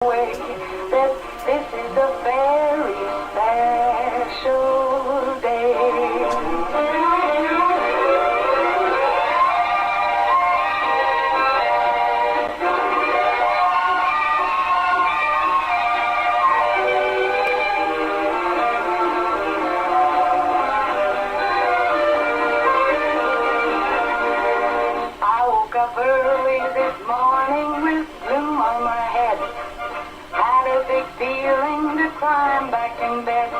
way that this is a very special day. I woke up early this morning with gloom on my head. Had a big feeling to climb back in bed.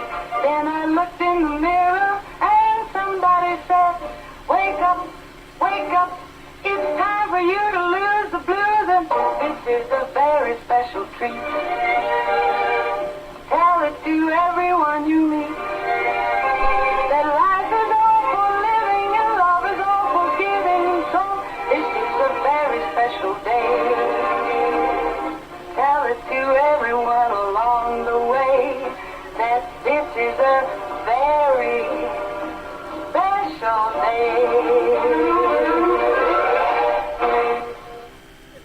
Then I looked in the mirror and somebody said, wake up, it's time for you to lose the blues, and this is a very special treat. Tell it to everyone you meet, that life is all for living and love is all for giving, so this is a very special day. Tell it to everyone along the way that this is a very special day.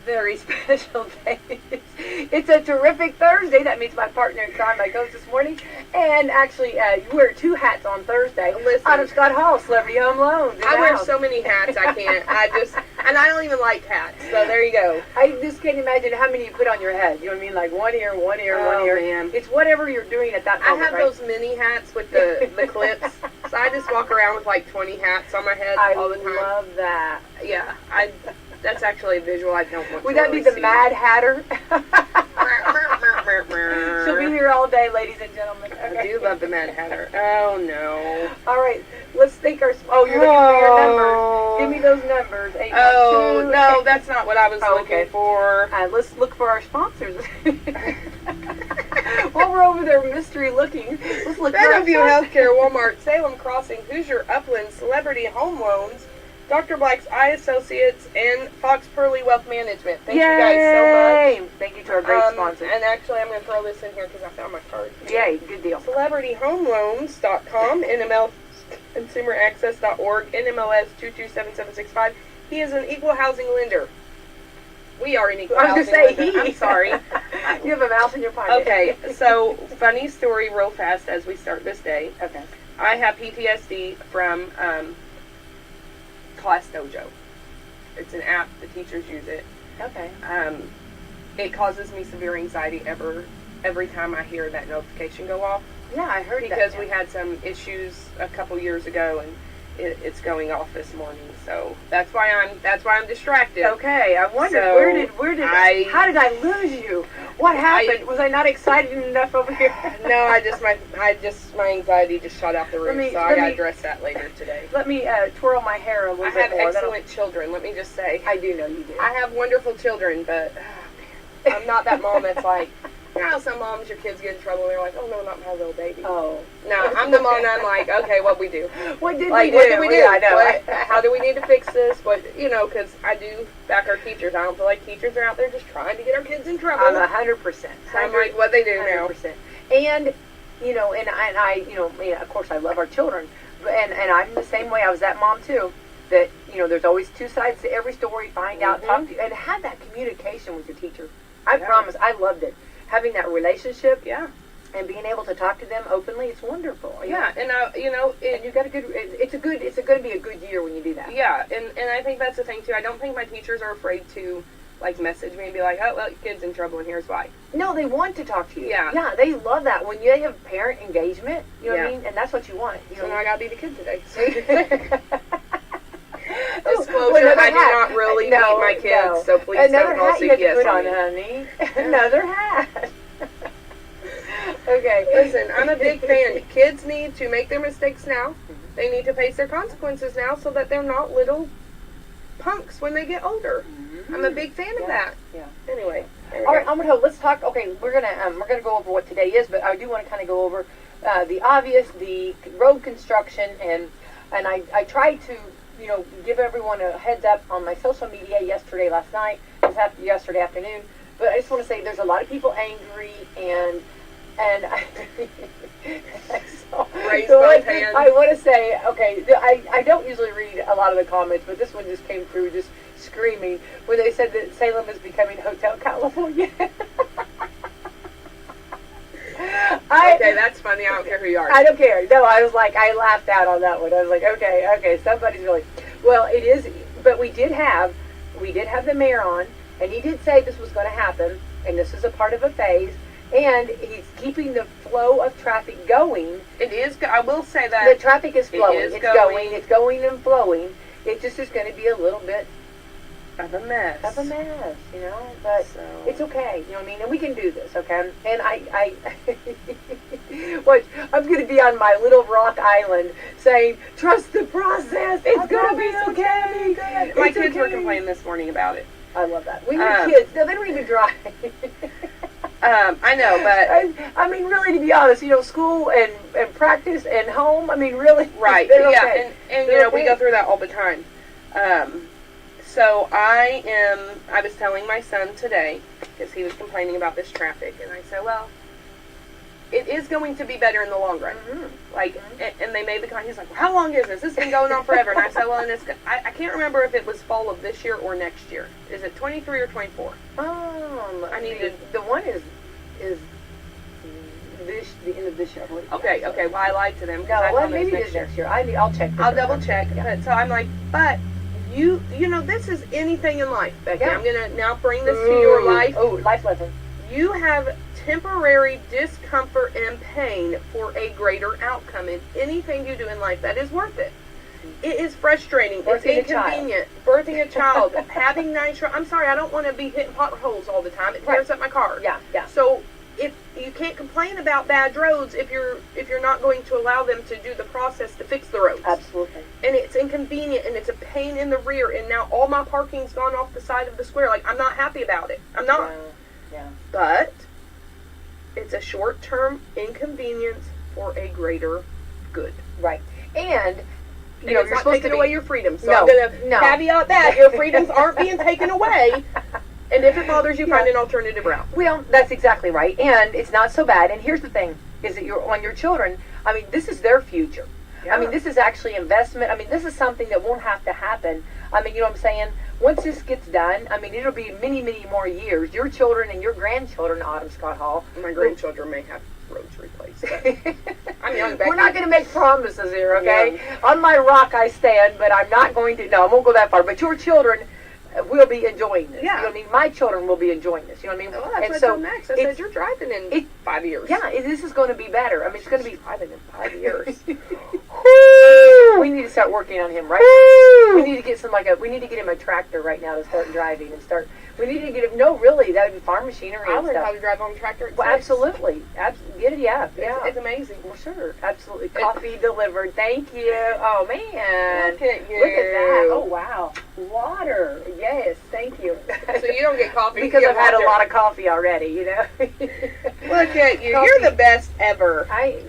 Very special day. It's a terrific Thursday. That means my partner in crime, my coach this morning. And actually, you wear two hats on Thursday. Listen, Out of Scott Hall, Celebrity Home Loans. I wear so many hats, I can't. And I don't even like hats, so there you go. I just can't imagine how many you put on your head. You know what I mean? Like one ear, one ear, one Oh, ear. man. It's whatever you're doing at that I moment, have right? those mini hats with the clips, so I just walk around with like 20 hats on my head all the time. I love that. Yeah, that's actually a visual I don't want Would to that be really the see. Mad Hatter? She'll be here all day, ladies and gentlemen. I do love the Mad Hatter. Oh, no. All right, let's think our... Oh, you're looking for your numbers. Give me those numbers. 8, Oh, 2, no, that's not what I was okay. looking for. Let's look for our sponsors. While we're over there mystery looking, let's look for our Benview sponsors. Healthcare, Walmart, Salem Crossing, Hoosier Upland, Celebrity Home Loans, Dr. Black's Eye Associates, and Fox Pearly Wealth Management. Thank you guys so much. Thank you to our great sponsors. And actually, I'm going to throw this in here because I found my card. Yay, good deal. CelebrityHomeLoans.com, NMLConsumerAccess.org, NMLS 227765. He is an equal housing lender. We are an equal I was housing going to say lender. he. I'm sorry. You have a mouse in your pocket. Okay, so funny story real fast as we start this day. Okay. I have PTSD from Class Dojo. It's an app. The teachers use it. Okay. It causes me severe anxiety every time I hear that notification go off. Yeah, I heard Because that. we had some issues a couple years ago, and it's going off this morning. So that's why I'm distracted. Okay, I wondered So how did I lose you? What happened? Was I not excited enough over here? No, my anxiety just shot out the roof. So I gotta address that later today. Let me twirl my hair a little I bit have more. excellent children. Let me just say. I do know you do. I have wonderful children, but I'm not that mom that's like, you know how some moms, your kids get in trouble, and they're like, oh no, not my little baby. Oh. No, I'm the mom, and I'm like, okay, what we do? What did Like, we do? what did we do? Yeah, I know. How do we need to fix this? Because I do back our teachers. I don't feel like teachers are out there just trying to get our kids in trouble. I'm 100%. So I'm like, what they do now? 100%. And, and I, of course I love our children, and I'm the same way. I was that mom too. That, there's always two sides to every story. Find out, talk to, and have that communication with your teacher. I promise, I loved it. Having that relationship, and being able to talk to them openly, it's wonderful. Yeah, and and you got a good. It's going to be a good year when you do that. Yeah, and I think that's the thing too. I don't think my teachers are afraid to like message me and be like, oh well, your kid's in trouble and here's why. No, they want to talk to you. Yeah, they love that when you have parent engagement. You know what I mean, and that's what you want. So now I gotta be the kid today. Disclosure: I do not really beat my kids, so please don't all say yes put on on, me. honey. Another hat. Okay. Listen, I'm a big fan. Kids need to make their mistakes now. They need to face their consequences now, so that they're not little punks when they get older. I'm a big fan of that. Yeah. Anyway. All right, let's talk. Okay, we're gonna go over what today is, but I do want to kind of go over the obvious, the road construction, and I tried to give everyone a heads up on my social media yesterday afternoon. But I just want to say there's a lot of people angry and I want to say, okay, I don't usually read a lot of the comments, but this one just came through just screaming when they said that Salem is becoming Hotel California. Okay, that's funny. I don't care who you are. I don't care. No, I was like, I laughed out on that one. I was like, okay, somebody's really. Well, it is, but we did have the mayor on, and he did say this was going to happen, and this is a part of a phase, and he's keeping the flow of traffic going. It is. I will say that The traffic is flowing. is It's going. It's going and flowing. It just is going to be a little bit of a mess. you know. But So. it's okay, you know what I mean? And we can do this, okay? And I what, I'm going to be on my little rock island saying, trust the process. It's going to be okay. My It's kids were okay. complaining this morning about it. I love that. We have kids. No, they don't even drive. I know, but I mean, really, to be honest, you know, school and practice and home, I mean, really. right, they're yeah, okay. and you They're know, we okay. go through that all the time. So I was telling my son today, because he was complaining about this traffic, and I said, well, it is going to be better in the long run. Mm-hmm. Like, and they made the comment, he's like, well, how long is this? This has been going on forever. And I said, well, and I can't remember if it was fall of this year or next year. Is it 23 or 24? I need mean, to- the one is the end of this year, I believe. Okay, well, I lied to them. 'cause No, I well, thought it was maybe it is year. next year. I'll check. for I'll sure. double check. Yeah. But, so I'm like, but you know, this is anything in life, Becky. Yeah. I'm going to now bring this to your life. Oh, life lesson. You have temporary discomfort and pain for a greater outcome in anything you do in life that is worth it. It is frustrating. Birthing It's a child. inconvenient. Birthing a child. Having nice. I'm sorry, I don't want to be hitting potholes all the time. It tears up my car. Yeah. So if you can't complain about bad roads if you're not going to allow them to do the process to fix the roads. Absolutely. And it's inconvenient and it's a pain in the rear, and now all my parking's gone off the side of the square. Like, I'm not happy about it. I'm not. Yeah. But it's a short-term inconvenience for a greater good. Right. And And you know, it's you're not supposed taking to away be, your freedom. So No, I'm going to no. caveat that. Your freedoms aren't being taken away. And if it bothers you, find Yeah. an alternative route. Well, that's exactly right. And it's not so bad. And here's the thing, is that on your children, I mean, this is their future. Yeah. I mean, this is actually investment. I mean, this is something that won't have to happen. I mean, you know what I'm saying? Once this gets done, I mean, it'll be many, many more years. Your children and your grandchildren, Autumn Scott Hall. My grandchildren may have roads replaced. But I'm young, Becky. We're not going to make promises here, okay? On my rock I stand, but I'm not going to, no, I won't go that far. But your children will be enjoying this. Yeah. You know what I mean? My children will be enjoying this. You know what I mean? Well, that's And what I so told Max. I said, you're driving in 5 years. Yeah, this is going to be better. I mean, it's going to be driving in 5 years. We need to start working on him, right? We need to get we need to get him a tractor right now to start driving and start. We need to get him. No, really, that would be farm machinery I and learned how stuff. to drive on a tractor at Well, 6. absolutely, get it, yeah. It's amazing. Well, sure, absolutely. Coffee delivered. Thank you. Oh man, Look at you. Look at that. Oh wow, water. Yes, thank you. So you don't get coffee. Because you I've get had a water. lot of coffee already, you know. Look at you. Coffee. You're the best ever. I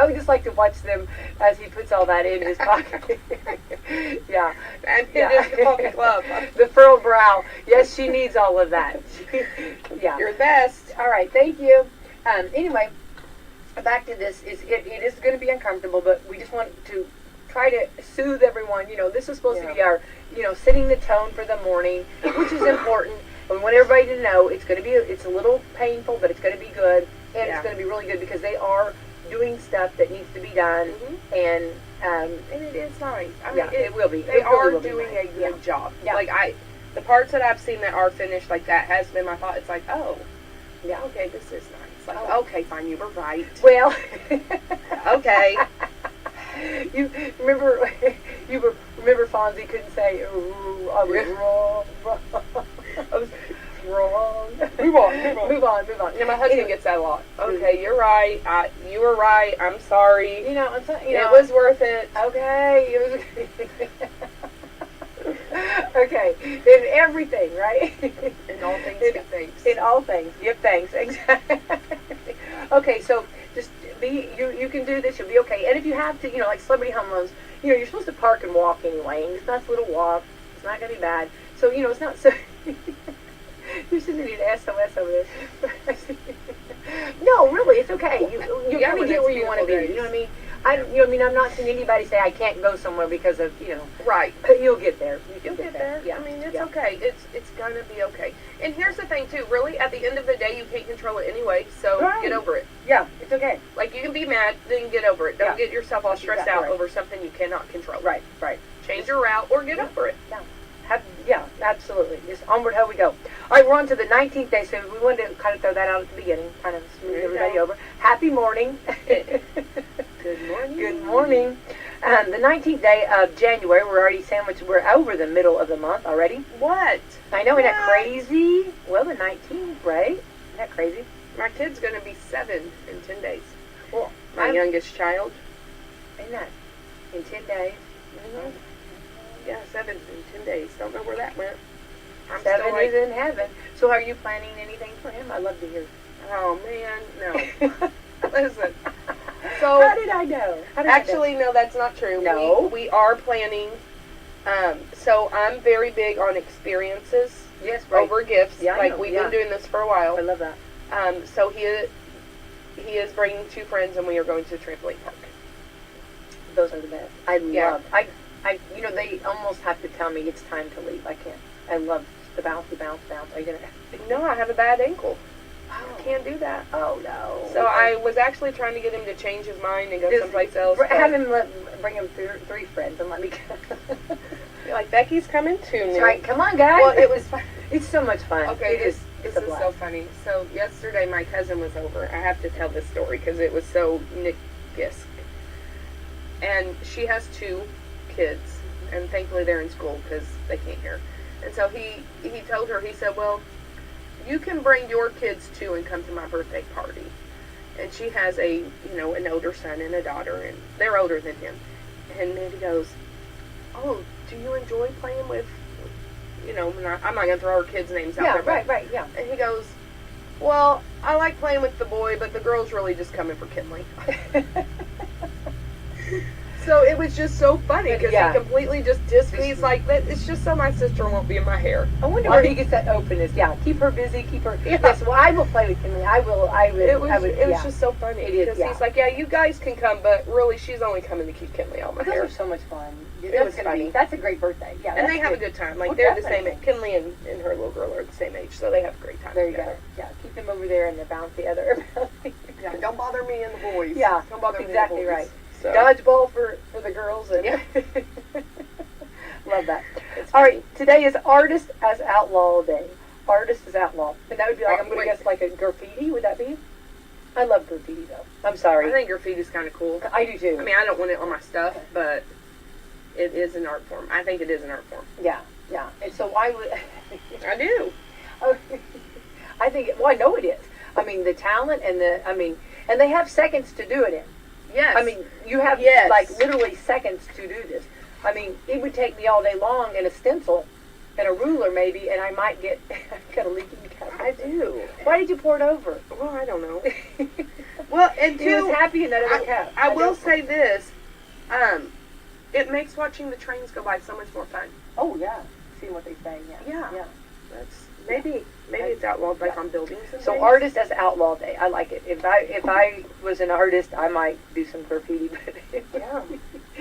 would just like to watch them as he puts all that in his pocket. Yeah. And Yeah. it is the coffee club. The furrowed brow. Yes, she needs all of that. Yeah. You're the best. All right. Thank you. Anyway, back to this. It is going to be uncomfortable, but we just want to try to soothe everyone. You know, this is supposed to be our, you know, setting the tone for the morning, which is important. And we want everybody to know it's going to be, it's a little painful, but it's going to be good. And it's going to be really good because they are doing stuff that needs to be done. And it is nice. I mean, yeah, it will be. They It really are will be doing nice. a good job. Yeah. Like, the parts that I've seen that are finished, like, that has been my thought. It's like, oh, Yeah. okay, this is nice. Like, Oh. okay, fine, you were right. Well, Okay. you remember Fonzie couldn't say, "Ooh, I was wrong." I was wrong. Move on. Move on. Yeah, my husband gets that a lot. Okay, you're right. You were right. I'm sorry. You know, It was worth it. okay. It was okay. In everything, right? In all things, give thanks. In all things, give thanks. Exactly. Okay, so just you can do this. You'll be okay. And if you have to, you know, like celebrity home loans, you know, you're supposed to park and walk anyway. And it's a nice little walk. It's not going to be bad. So, you know, it's not so. You're sending an SOS over this. No, really, it's okay. You're Yeah, going when to get it's where you want to be. beautiful You know what I mean? I'm not seeing anybody say I can't go somewhere because of, you know. Right. But you'll get there. You'll get there. Yeah. I mean, it's Yeah. okay. It's gonna be okay. And here's the thing, too. Really, at the end of the day, you can't control it anyway, so Right. get over it. Yeah, it's okay. Like, you can be mad, then get over it. Don't Yeah. get yourself all That's stressed exactly out right. over something you cannot control. Right. Change your route or get over it. Yeah, absolutely. Just onward, how we go. All right, we're on to the 19th day, so we wanted to kind of throw that out at the beginning, kind of smooth There you everybody go. over. Happy morning. Good morning. Good morning. The 19th day of January, we're already sandwiched. We're over the middle of the month already. What? I know, isn't that What? crazy? Well, the 19th, right? Isn't that crazy? My kid's going to be 7 in 10 days. Well, My youngest child. Isn't that in 10 days? Mm-hmm. Yeah, 7 in 10 days. Don't know where that went. I'm 7 still like, is in heaven. So are you planning anything for him? I'd love to hear. oh man, no. Listen. So How did I know? How did I know? actually, no, that's not true. No. We are planning. So I'm very big on experiences Yes, right. over gifts. Yeah, I like know, we've yeah. been doing this for a I while. love that. So he is bringing 2 friends, and we are going to the trampoline park. Those are the best. I Yeah. love. You know, they almost have to tell me it's time to leave. I can't. I love the bounce. Are you gonna? No, I have a bad ankle. Oh, Can't do that. oh no. So I was actually trying to get him to change his mind and go Just someplace else. Have but- him bring him 3 friends and let me go. You're like, Becky's coming too. That's right. Come on, guys. Well, it was fun. It's so much fun. Okay, It this is. is It's a so blast. funny. So yesterday my cousin was over. I have to tell this story because it was so Nick-esque. And she has 2 kids, and thankfully they're in school because they can't hear. And so he told her, he said, well, you can bring your kids too and come to my birthday party. And she has an older son and a daughter, and they're older than him. And then he goes, oh, do you enjoy playing with, I'm not going to throw our kids' names out Yeah. there. but- Right. Yeah. And he goes, well, I like playing with the boy, but the girl's really just coming for Kinley. So it was just so funny because Yeah. he completely just dissed me. He's like, it's just so my sister won't be in my hair. I wonder where he gets that openness. Yeah, keep her busy, keep her. Yeah. Yes, well, I will play with Kimberly. I will. It was yeah. just so funny. It is, Because yeah. he's like, yeah, you guys can come, but really she's only coming to keep Kinley out of my Those hair. are so much fun. It was funny. That's a great birthday. Yeah, And that's they have a good time. Like, Well, they're the same definitely. age. Kinley and her little girl are the same age, so they have a great time There you together. go. Yeah, keep them over there and the bounce the other. Yeah, don't bother me and the boys. Yeah, Don't bother exactly me and the boys. right. So, Dodgeball for the girls. And Yeah. Love that. it's All funny. right, today is Artist as Outlaw Day. Artist as Outlaw. And that would be like, I'm going to Wait. guess like a graffiti, would that be? I love graffiti though. I'm I sorry. think graffiti's kind of cool. I do too. I mean, I don't want it on my stuff, but it is an art form. I think it is an art form. Yeah. And so why would... I do. I think, well, I know it is. I mean, the talent and and they have seconds to do it in. Yes. I mean, you have Yes. like literally seconds to do this. I mean, it would take me all day long and a stencil and a ruler maybe, and I might get, I've got a leaking cup. I do. Why did you pour it over? Well, I don't know. Well, and He was two, happy in that other cup. I will don't- say this. It makes watching the trains go by so much more fun. Oh, yeah. See what they say, yeah. Yeah. That's maybe it's outlawed like on buildings and So things. Artist as Outlaw Day. I like it. If I was an artist, I might do some graffiti, but Yeah.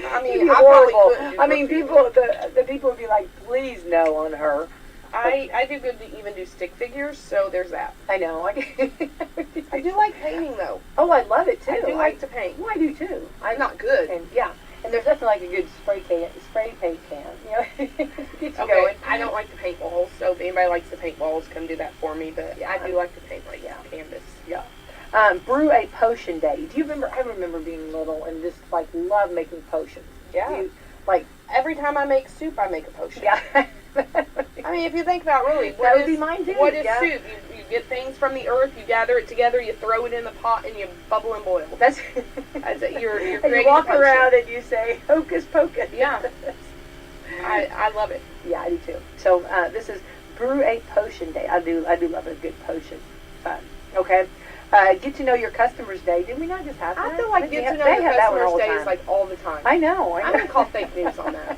I it'd mean, be I probably horrible. couldn't do I mean, graffiti. the people would be like, please no on her. I do good to even do stick figures, so there's that. I know. I do like painting though. Oh, I love it too. I do like to paint. Well, I do too. I'm not good. And yeah, and there's nothing like a good spray paint can. You know, get you Okay, going. I don't like to paint walls, so if anybody likes to paint walls, come do that for me. But Yeah. I do like to paint like canvas. Yeah. Brew a potion day. Do you remember? I remember being little and just like love making potions. Yeah. You, like Every time I make soup, I make a potion. yeah. I mean, if you think about really, That would be mine too, What is yeah. soup? You get things from the earth, you gather it together, you throw it in the pot, and you bubble and boil. That's That's it. You're and creating you walk a potion. around and you say hocus pocus. Yeah. I love it. Yeah, I do too. So this is Brew a Potion Day. I do love a good potion. Fun. Okay. Get to know your customers day. Did we not just have that? I feel like They get to know they your have that one customers all the day is time. like all the time. I know. I'm gonna call fake news on that.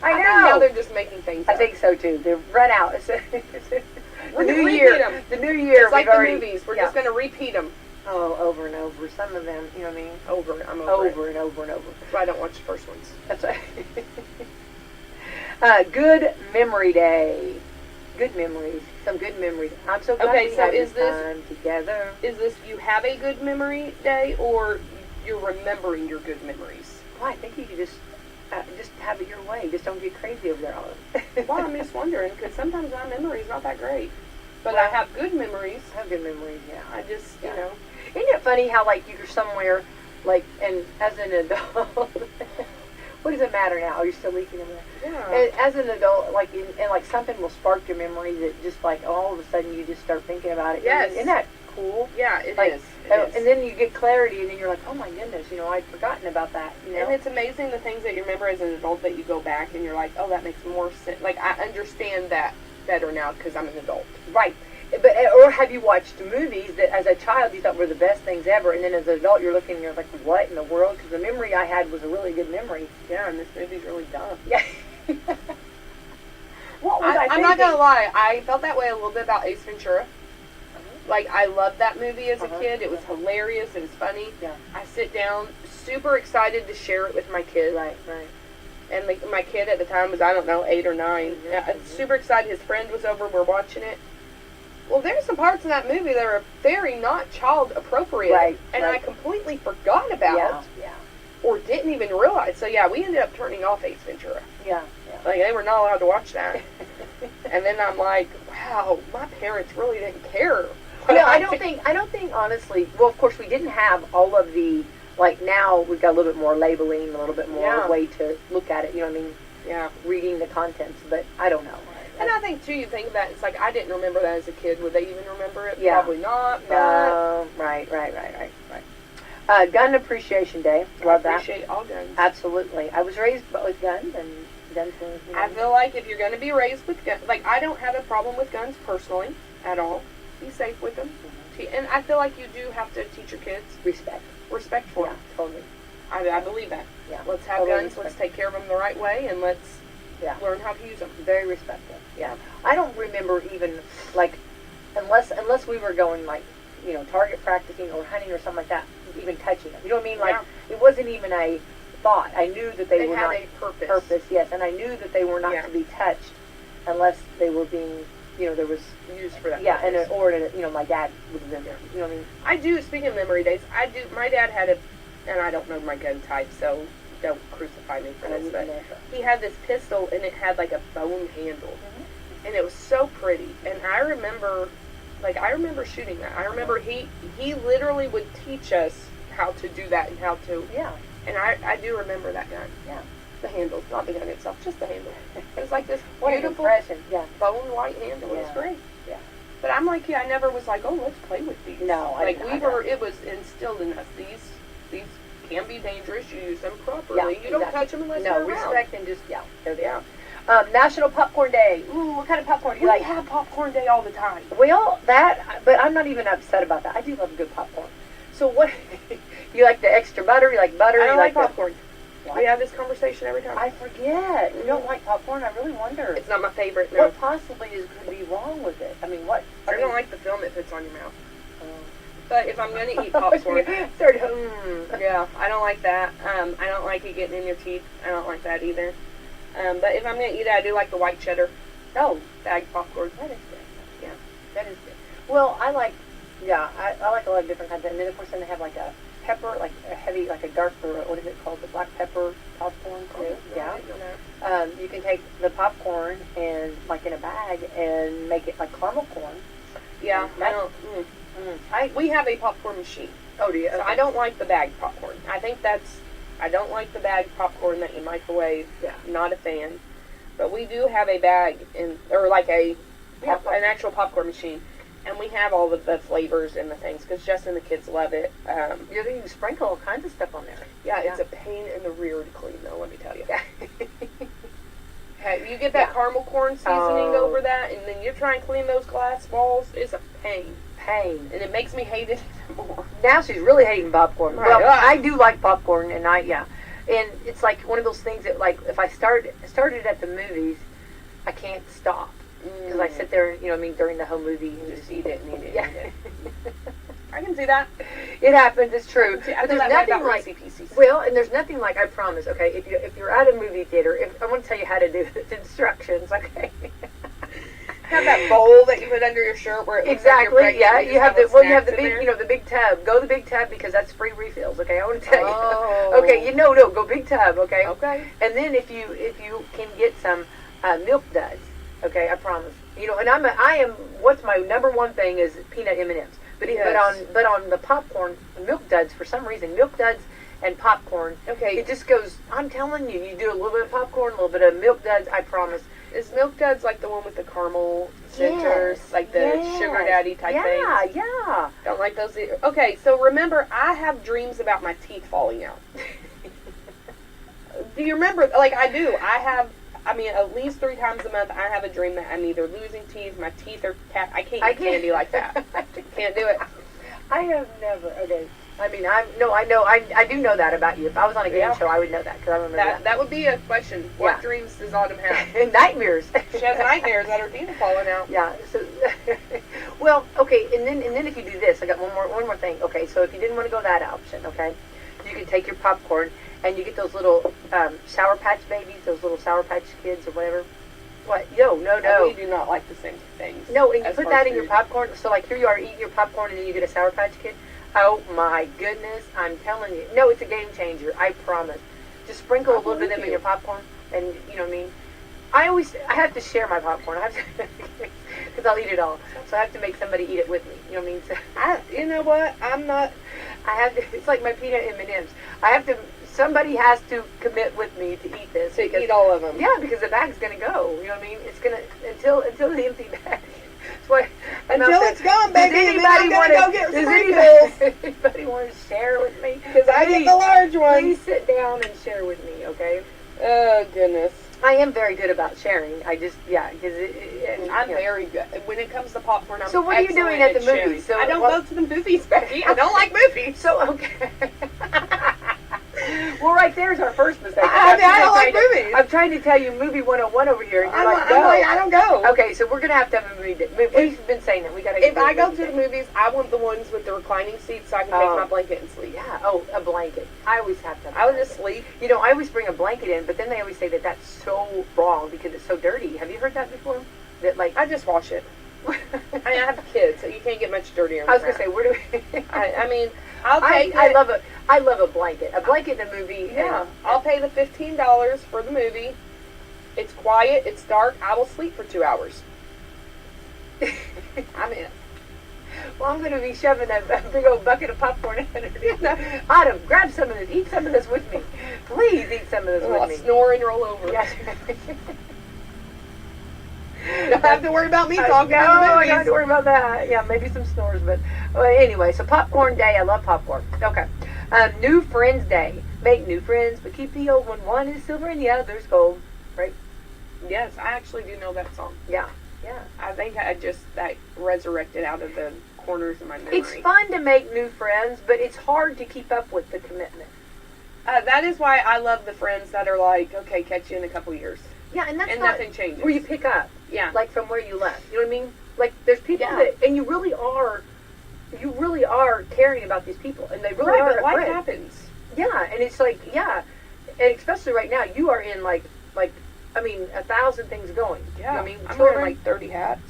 I think now know. they're just making things I up. think so too. They've run out. It's the We're gonna new repeat year. 'em. The new year. It's like we've the already, movies. We're yeah. just gonna repeat them Oh, over and over. Some of them, you know what I mean? over. I'm over. Over and over and over. That's why I don't watch the first ones. That's right. Good Memory Day. Good memories. Some good memories. I'm so glad Okay, we so had is this this- time together. Is this you have a good memory day, or you're remembering your good memories? Well, I think you could just have it your way. Just don't get crazy over there, Olive. Well, I'm just wondering, because sometimes my memory's not that great. But I Well, have good memories. I have good memories, yeah. I just, Yeah. you know. Isn't it funny how, like, you're somewhere, like, and as an adult, what does it matter now? You're still leaking in there. Yeah. And as an adult, like, and like something will spark your memory that just, like, all of a sudden you just start thinking about it. Yes. Isn't that cool? Yeah, it Like, is. And then you get clarity, and then you're like, oh my goodness, I'd forgotten about that. And it's amazing the things that you remember as an adult that you go back and you're like, oh, that makes more sense. Like, I understand that better now because I'm an adult. Right. But or have you watched movies that as a child you thought were the best things ever, and then as an adult you're looking and you're like, what in the world? Because the memory I had was a really good memory. Yeah, and this movie's really dumb. Yeah. What was I I'm not thinking? gonna lie, I felt that way a little bit about Ace Ventura. Like, I loved that movie as a kid. It was hilarious. It was funny. Yeah. I sit down, super excited to share it with my kid. Right. And my kid at the time was, I don't know, 8 or 9. Yeah, super excited. His friend was over. We're watching it. Well, there's some parts in that movie that are very not child appropriate. Right. And I completely forgot about Yeah. or didn't even realize. So, yeah, we ended up turning off Ace Ventura. Yeah. Like, they were not allowed to watch that. And then I'm like, wow, my parents really didn't care. Yeah, I don't think honestly. Well, of course, we didn't have all of the, like, now we've got a little bit more labeling, a little bit more way to look at it. You know what I mean? Yeah. Reading the contents, but I don't know. And I think, too, you think that it's like, I didn't remember that as a kid. Would they even remember it? Yeah. Probably not. But No, right. Gun Appreciation Day. Love I that. appreciate all guns. Absolutely. I was raised with guns, and guns were, I feel like if you're going to be raised with guns, like, I don't have a problem with guns personally at all. Be safe with them. And I feel like you do have to teach your kids respect respect for Yeah, them. totally. I believe that. Yeah. Let's have Totally guns. respect. Let's take care of them the right way, and let's learn how to use them. Very respectful. Yeah. I don't remember even, like, unless we were going, like, target practicing or hunting or something like that, even touching them. You know what I mean? Like, it wasn't even a thought. I knew that they were had not a purpose. yes, and I knew that they were not to be touched unless they were being, there was used for that. purpose. My dad would have been there. You know what I mean? I do. Speaking of memory days, my dad had and I don't know my gun type, so don't crucify me for this, but he had this pistol, and it had, like, a bone handle, and it was so pretty, and I remember shooting that. I remember he literally would teach us how to do that and how to, and I do remember that gun. Yeah. The handle, not the gun itself, just the handle. It was like this What an beautiful impression. Yeah. bone white handle. It was Yeah. great. Yeah. But I'm like you, I never was like, oh, let's play with these. No, like I it was instilled in us. These can be dangerous. You use them properly. Yeah, You don't exactly. touch them unless No, they're around. respect and just, they're there. Yeah. National Popcorn Day. Ooh, what kind of popcorn do you We like? have popcorn day all the time. Well, but I'm not even upset about that. I do love a good popcorn. So what, you like the extra butter? You like butter? I don't you like the- popcorn. We have this conversation every time. I forget. You don't like popcorn? I really wonder. It's not my favorite. No. What possibly could be wrong with it? I mean, what? I don't like the film it puts on your mouth. But if I'm going to eat popcorn, yeah, I don't like that. I don't like it getting in your teeth. I don't like that either. But if I'm going to eat it, I do like the white cheddar. Oh, Bag popcorn. that is good. Yeah. That is good. Well, I like a lot of different kinds. And then, of course, then they have like a pepper, like a heavy, like a dark, or what is it called? The black pepper popcorn, too. Yeah. You can take the popcorn and, like, in a bag and make it like caramel corn. Yeah, I don't. We have a popcorn machine. Oh, do you? So I don't like the bag popcorn. I don't like the bag popcorn that you microwave. Yeah. Not a fan. But we do have a bag, or like an actual popcorn machine. And we have all the flavors and the things, because Justin and the kids love it. You can sprinkle all kinds of stuff on there. Yeah, it's a pain in the rear to clean, though, let me tell you. Hey, you get that caramel corn seasoning over that, and then you're trying to clean those glass walls. It's a pain. And it makes me hate it even more. Now she's really hating popcorn. Right. Well, I do like popcorn, and and it's like one of those things that, like, if I started at the movies, I can't stop. Because I sit there, during the whole movie and just eat it and eat it. Yeah. I can see that. It happens. It's true. I But feel there's that way nothing about like Reese's Pieces. well, and there's nothing like, I promise. Okay, if you're at a movie theater, I want to tell you how to do the instructions. Okay. Have that bowl that you put under your shirt where it looks like you're Exactly. pregnant, Yeah, just you have a the well, you have snacks the in big, there. you know, the big tub. Go the big tub because that's free refills. Okay, I want to tell you. Oh. Okay, no, go big tub. Okay. Okay. And then if you can get some milk duds. Okay, I promise. You know, and I am. What's my number one thing is peanut M&Ms. Yes. But on the popcorn, milk duds for some reason, milk duds and popcorn. Okay. It just goes. I'm telling you, you do a little bit of popcorn, a little bit of milk duds. I promise. Is Milk Duds like the one with the caramel centers, like the sugar daddy type things? Yeah. Don't like those either. Okay, so remember, I have dreams about my teeth falling out. Do you remember? Like, I do. I mean, at least 3 times a month, I have a dream that I'm either losing teeth, my teeth are I can't eat candy like that. Can't do it. I have never. Okay. I mean, I know. I do know that about you. If I was on a game show, I would know that because I remember that. That would be a question. What dreams does Autumn have? Nightmares. She has nightmares that her teeth are falling out. Yeah. So, well, okay, and then if you do this, I got one more thing. Okay, so if you didn't want to go that option, okay, you can take your popcorn and you get those little Sour Patch Babies, those little Sour Patch Kids or whatever. What? No. We do not like the same things. No, and you as put far that as in your food. popcorn. So like here you are eating your popcorn and then you get a Sour Patch Kid. Oh my goodness, I'm telling you. No, it's a game changer. I promise. Just sprinkle a little bit of them in your popcorn, and you know what I mean. I have to share my popcorn. I have to because I'll eat it all. So I have to make somebody eat it with me. You know what I mean? So, You know what? I'm not. I have to. It's like my peanut M&Ms. I have to. Somebody has to commit with me to eat this. To eat all of them. Yeah, because the bag's gonna go. You know what I mean? It's gonna until the empty bag. That's why. Until it's gone, baby. And then I'm gonna go get refills. Anybody want to share with me? Because I get the large one. Please sit down and share with me, okay? Oh goodness. I am very good about sharing. I just because I'm very good when it comes to popcorn. I'm So what are you excellent doing at the sharing. movies? So I don't what- go to the movies, Becky. I don't like movies. So okay. Well, right there's our first mistake. I don't like movies. I'm trying to tell you movie 101 over here, and you're like, I'm no. like, I don't go. Okay, so we're gonna have to have a movie. We've been saying that we gotta. If I go to the movies, I want the ones with the reclining seats so I can take my blanket and sleep. Yeah. Oh, a blanket. I always have to. Have a I would blanket. just sleep. You know, I always bring a blanket in, but then they always say that that's so wrong because it's so dirty. Have you heard that before? That like I just wash it. I have kids, so you can't get much dirtier. I was gonna say, where do we? I mean, I'll take. I love a blanket. A blanket in a movie. Yeah, I'll pay the $15 for the movie. It's quiet. It's dark. I will sleep for 2 hours. I'm in. Well, I'm going to be shoving a big old bucket of popcorn underneath. Autumn, grab some of this. Eat some of this with me. Please eat some of this I'll with me. snore and roll over. Yes. Don't have to worry about me talking No, about the I don't movies. have to worry about that. Yeah, maybe some snores, but anyway. So popcorn day. I love popcorn. Okay. New Friends Day. Make new friends, but keep the old one. One is silver and the other's gold. Right? Yes, I actually do know that song. Yeah. Yeah. I think I just resurrected out of the corners of my memory. It's fun to make new friends, but it's hard to keep up with the commitment. That is why I love the friends that are like, okay, catch you in a couple years. Yeah, and that's And not nothing changes. where you pick up. Yeah. Like from where you left. You know what I mean? Like there's people Yeah. that, and you really are caring about these people, and they really Right, are but a life friend. happens. Yeah, and it's like, yeah, and especially right now, you are in like, I mean, 1,000 things going. Yeah. You know what I mean, I'm children, wearing like 30 hats.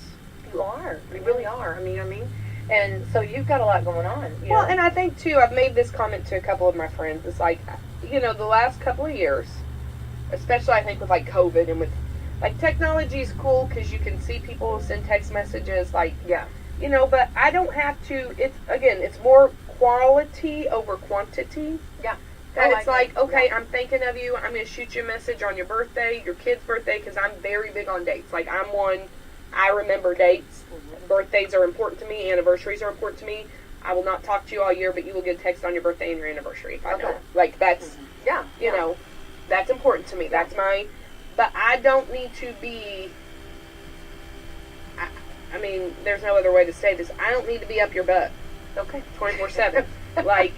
you are, you really are. I mean, you know what I mean, and so you've got a lot going on. You Well, know? and I think too, I've made this comment to a couple of my friends. It's like, you know, the last couple of years, especially I think with like COVID and with like technology is cool because you can see people send text messages, like, yeah, you know, but I don't have to. It's more quality over quantity. yeah. That I it's like, okay, yeah. I'm thinking of you. I'm going to shoot you a message on your birthday, your kid's birthday, because I'm very big on dates. Like, I'm one, I remember dates. Mm-hmm. Birthdays are important to me. Anniversaries are important to me. I will not talk to you all year, but you will get a text on your birthday and your anniversary if I know. Okay. Like, that's, Yeah, you know, that's important to me. That's my, but I don't need to be, I mean, there's no other way to say this. I don't need to be up your butt okay, 24/7. Like,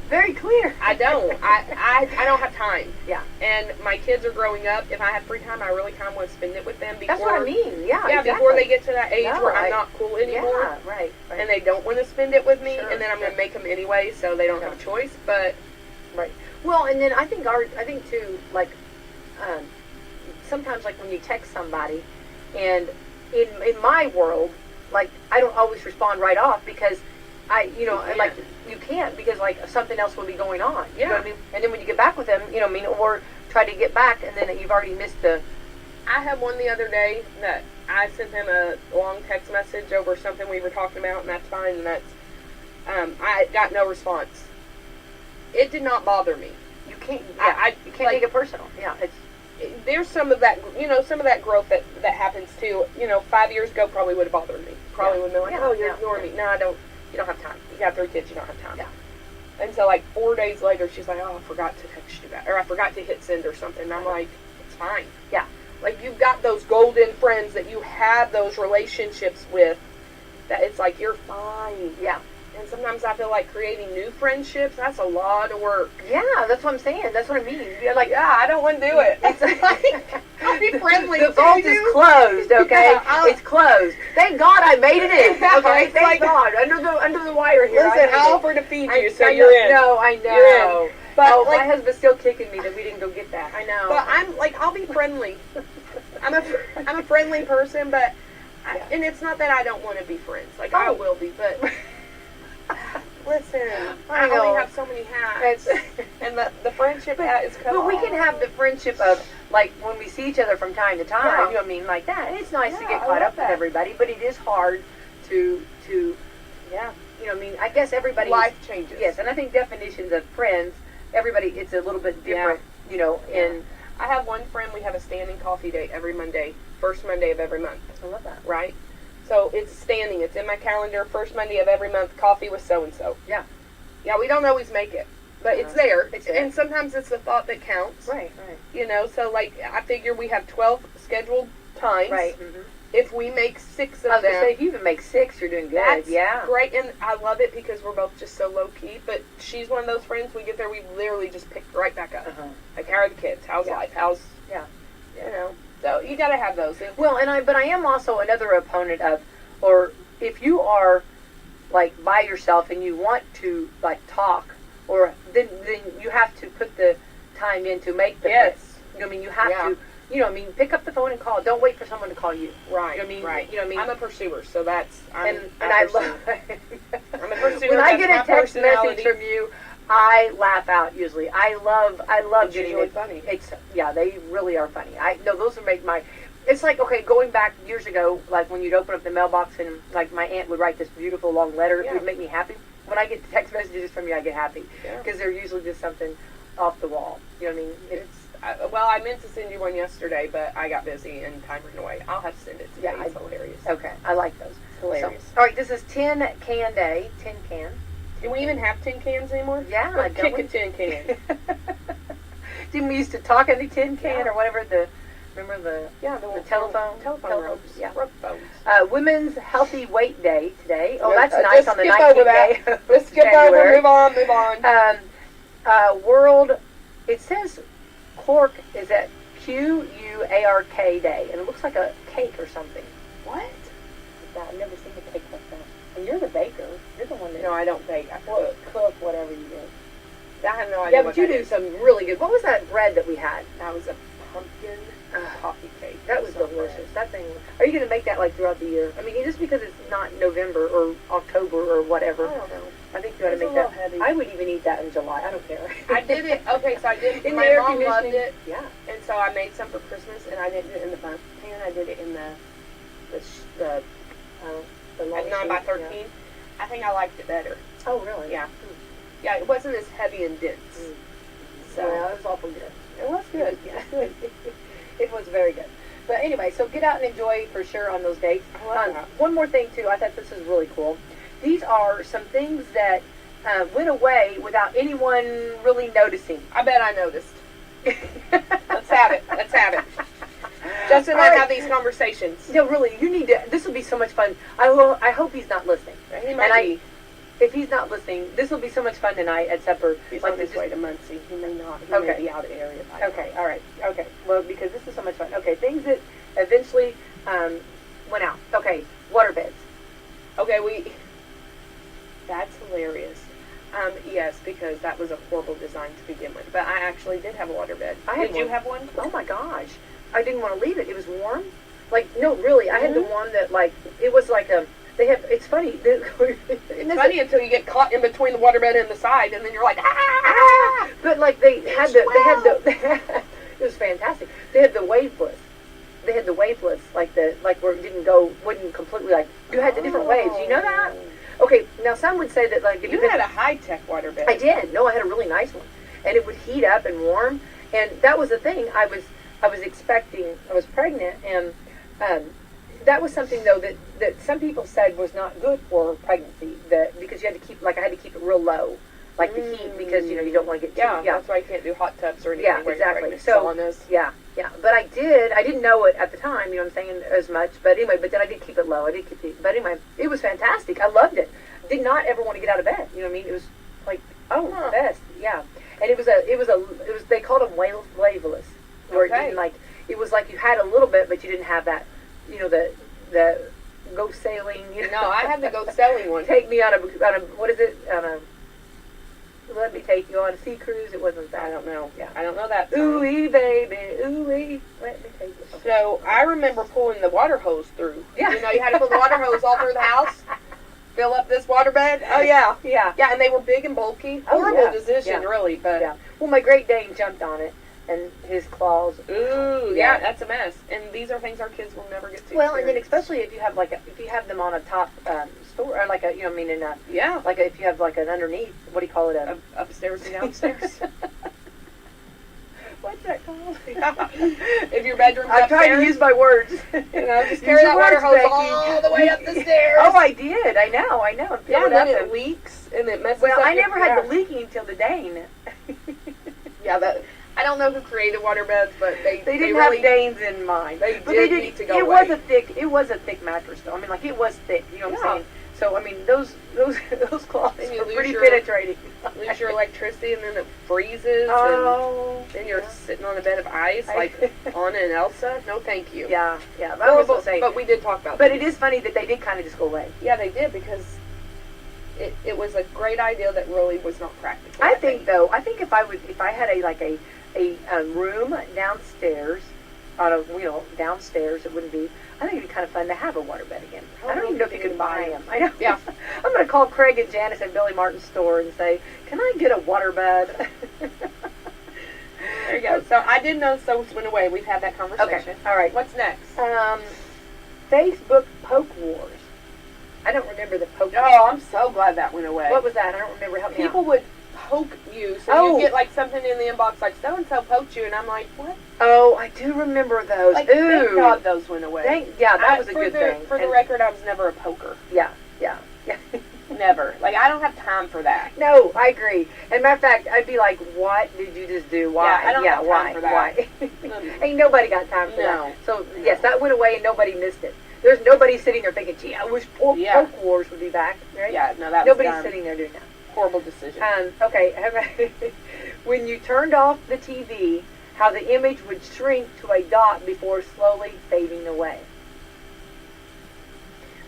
very clear. I don't. I don't have time. Yeah. And my kids are growing up. If I have free time, I really kind of want to spend it with them before. That's what I mean. Yeah, Yeah, exactly. before they get to that age No, where I'm not cool anymore, Yeah, right. and they don't want to spend it with me, Sure, and then I'm sure. going to make them anyway, so they don't have a choice. But Right. Well, and then I think too, like, sometimes like when you text somebody, And in my world, like, I don't always respond right off because like, you can't because, like, something else will be going on. You know what I mean? And then when you get back with them, you know what I mean, or try to get back, and then you've already missed the... I had one the other day that I sent him a long text message over something we were talking about, and that's fine, and that's... I got no response. It did not bother me. You can't... Yeah, you can't take it personal. Yeah, there's some of that, some of that growth that happens too. 5 years ago probably would have bothered me. Probably would have been like, you're ignoring me. No, I don't. You don't have time. You got 3 kids. You don't have time. Yeah. And so, like, 4 days later, she's like, I forgot to text you back, or I forgot to hit send or something. And I'm like, it's fine. Yeah. Like, you've got those golden friends that you have those relationships with. That it's like you're fine. Yeah. And sometimes I feel like creating new friendships, that's a lot of work. Yeah, that's what I'm saying. That's what I mean. You're like, I don't want to do it. It's like, I'll be friendly. The vault is closed, okay? Yeah, it's closed. Thank God I made it in, okay? Thank God. Under the wire here. Listen, I offered to feed you, so you're in. No, I know. You're in. But, my husband's still kicking me that we didn't go get that. I know. But I'm, like, I'll be friendly. I'm a friendly person, but... and it's not that I don't want to be friends. Like, I will be, but... Listen, I only have so many hats, and the friendship hat is cut off. But we can have the friendship of, like, when we see each other from time to time, Yeah. you know what I mean, like that. And it's nice to get caught up with everybody, but it is hard to yeah, you know what I mean, I guess everybody... Life changes. Yes, and I think definitions of friends, everybody, it's a little bit different, you know, in... I have one friend, we have a standing coffee date every Monday, first Monday of every month. I love that. Right? So it's standing. It's in my calendar. First Monday of every month, coffee with so-and-so. Yeah. Yeah, we don't always make it. But it's there. It's there. And sometimes it's the thought that counts. Right. So, like, I figure we have 12 scheduled times. Right. Mm-hmm. If we make 6 of I was them... going to say, if you even make 6, you're doing good. That's great. And I love it because we're both just so low-key. But she's one of those friends, we get there, we literally just pick right back up. Uh-huh. Like, how are the kids? How's life? How's... Yeah. So, you got to have those. Well, but I am also another opponent of... Or if you are, like, by yourself and you want to, like, talk, or then you have to put the time in to make the Yes. friends. You know what I mean? You have to, you know what I mean? Pick up the phone and call. Don't wait for someone to call you. Right. You know what I mean? Right. You know what I mean? I'm a pursuer, so that's... I'm I love... I'm a pursuer. When I that's get my a text message personality. from you, I laugh out usually. I love It's getting usually it. funny. They really are funny. Those are make my... It's like, okay, going back years ago, like when you'd open up the mailbox and, like, my aunt would write this beautiful long letter. It would make me happy. When I get text messages from you, I get happy. Because they're usually just something off the wall. You know what I mean? I meant to send you one yesterday, but I got busy and time ran away. I'll have to send it today. It's hilarious. Okay, I like those. It's hilarious. So, all right, this is Tin Can Day. Tin Can. Do we even have tin cans anymore? Yeah. Let's kick a tin can. Didn't we used to talk in the tin can or whatever remember the telephone ropes. Yeah. Rope phones. Women's Healthy Weight Day today. Oh, that's nice just on the skip 19th over that. day. Let's skip over. Move on. World. It says Cork is at Quark Day, and it looks like a cake or something. What? I've never seen a cake like that. And you're the baker. You're the one that... No, I don't bake. I cook whatever you do. I have no idea. Yeah, but you do some really good. What was that bread that we had? That was a pumpkin coffee cake. That was delicious. That thing. Are you going to make that like throughout the year? I mean, just because it's not November or October or whatever. I don't know. I think you ought to make that. Heavy. I would even eat that in July. I don't care. I did it. Okay, so I did. In my the air mom loved conditioning. it. Yeah. And so I made some for Christmas, and I didn't do it in the bun pan. I did it in the 9x13. Yeah. I think I liked it better. Oh, really? Yeah. Yeah, it wasn't as heavy and dense. So it was awful good. It was good. Yeah. It was very good. But anyway, so get out and enjoy for sure on those dates. One more thing, too. I thought this was really cool. These are some things that went away without anyone really noticing. I bet I noticed. Let's have it. Justin and I have these conversations. No, really, you need to. This will be so much fun. I hope he's not listening. He might be. If he's not listening, this will be so much fun tonight at supper. He's on his way to Muncie. He may not. He may be out of the area. Okay, all right. Okay, well, because this is so much fun. Okay, things that eventually went out. Okay, water beds. Okay, that's hilarious. Yes, because that was a horrible design to begin with. But I actually did have a waterbed. Did you have one? Oh my gosh. I didn't want to leave it. It was warm. Like, no, really, I had the one that, like, it was like a, they have, it's funny. It's funny until you get caught in between the waterbed and the side, and then you're like, ah! But, like, they had it was fantastic. They had the waveless. They had the waveless, like where it wouldn't completely, like, you had the different waves. You know that? Okay, now some would say that, like, You had a high-tech waterbed. I did. No, I had a really nice one. And it would heat up and warm. And that was the thing. I was expecting, I was pregnant, and that was something, though, that some people said was not good for pregnancy, because you had to keep, like, I had to keep it real low, like the heat, because, you know, you don't want to get too, that's why you can't do hot tubs or anything. Yeah, exactly. So, saunas. yeah. But I didn't know it at the time, you know what I'm saying, as much, but anyway, but then I did keep it low. But anyway, it was fantastic. I loved it. Did not ever want to get out of bed, you know what I mean? It was like, best, yeah. And it was they called them waveless, where it didn't, like, it was like you had a little bit, but you didn't have that, you know, the go sailing, you know. No, I had the go sailing one. Take me on a, what is it, let me take you on a sea cruise. It wasn't that. I don't know. Yeah. I don't know that. Ooh-wee, baby. Ooh-wee. Let me take you. Okay. So, I remember pulling the water hose through. Yeah. You know, you had to pull the water hose all through the house. Fill up this waterbed. Oh, yeah. Yeah. Yeah, and they were big and bulky. Oh, Horrible yeah. decision, really. But yeah. Well, my Great Dane jumped on it, and his claws. Ooh, yeah, that's a mess. And these are things our kids will never get to. Well, and then especially if you have if you have them on a top store, or like a, you know, I mean, in a, yeah, like if you have like an underneath, what do you call it? Upstairs and downstairs. What's that called? If your bedroom's I'm upstairs, trying to use my words. You know, just carry that water hose all the way up the stairs. Oh, I did. I know. Yeah, and then it leaks and it messes up. Well, I never had the leaking until the Dane. Yeah, that. I don't know who created waterbeds, but they didn't really, have Danes in mind. They need to go it away. was a thick mattress, though. I mean, like, it was thick. You know what I'm saying? So, I mean, those claws were pretty penetrating. Lose your electricity, and then it freezes. Oh. And then you're sitting on a bed of ice, like Anna and Elsa. No, thank you. Yeah. But we did talk about. But it is funny that they did kind of just go away. Yeah, they did, because it was a great idea that really was not practical. I think if I had a room downstairs, downstairs, it wouldn't be. I think it'd be kind of fun to have a waterbed again. I don't even know if you can buy them. I know. Yeah. I'm going to call Craig and Janice at Billy Martin's store and say, "Can I get a waterbed?" There you go. So I didn't know Soaps went away. We've had that conversation. Okay. All right. What's next? Facebook poke wars. I don't remember the poke. Oh, I'm so glad that went away. What was that? I don't remember. Help me out. People would poke you, so you get like something in the inbox like so and so poked you, and I'm like, what? Oh, I do remember those. Like, Ooh. thank God those went away. That was a good thing. For the record, I was never a poker. Yeah. Never. Like, I don't have time for that. No, I agree. And matter of fact, I'd be like, what did you just do? Why? Yeah, I don't have time for that. Why? Ain't nobody got time for No. that. So, yes, that went away and nobody missed it. There's nobody sitting there thinking, gee, I wish poke wars would be back. Right? Yeah, no, that Nobody's was done. sitting there doing that. Horrible decision. Okay. When you turned off the TV, how the image would shrink to a dot before slowly fading away.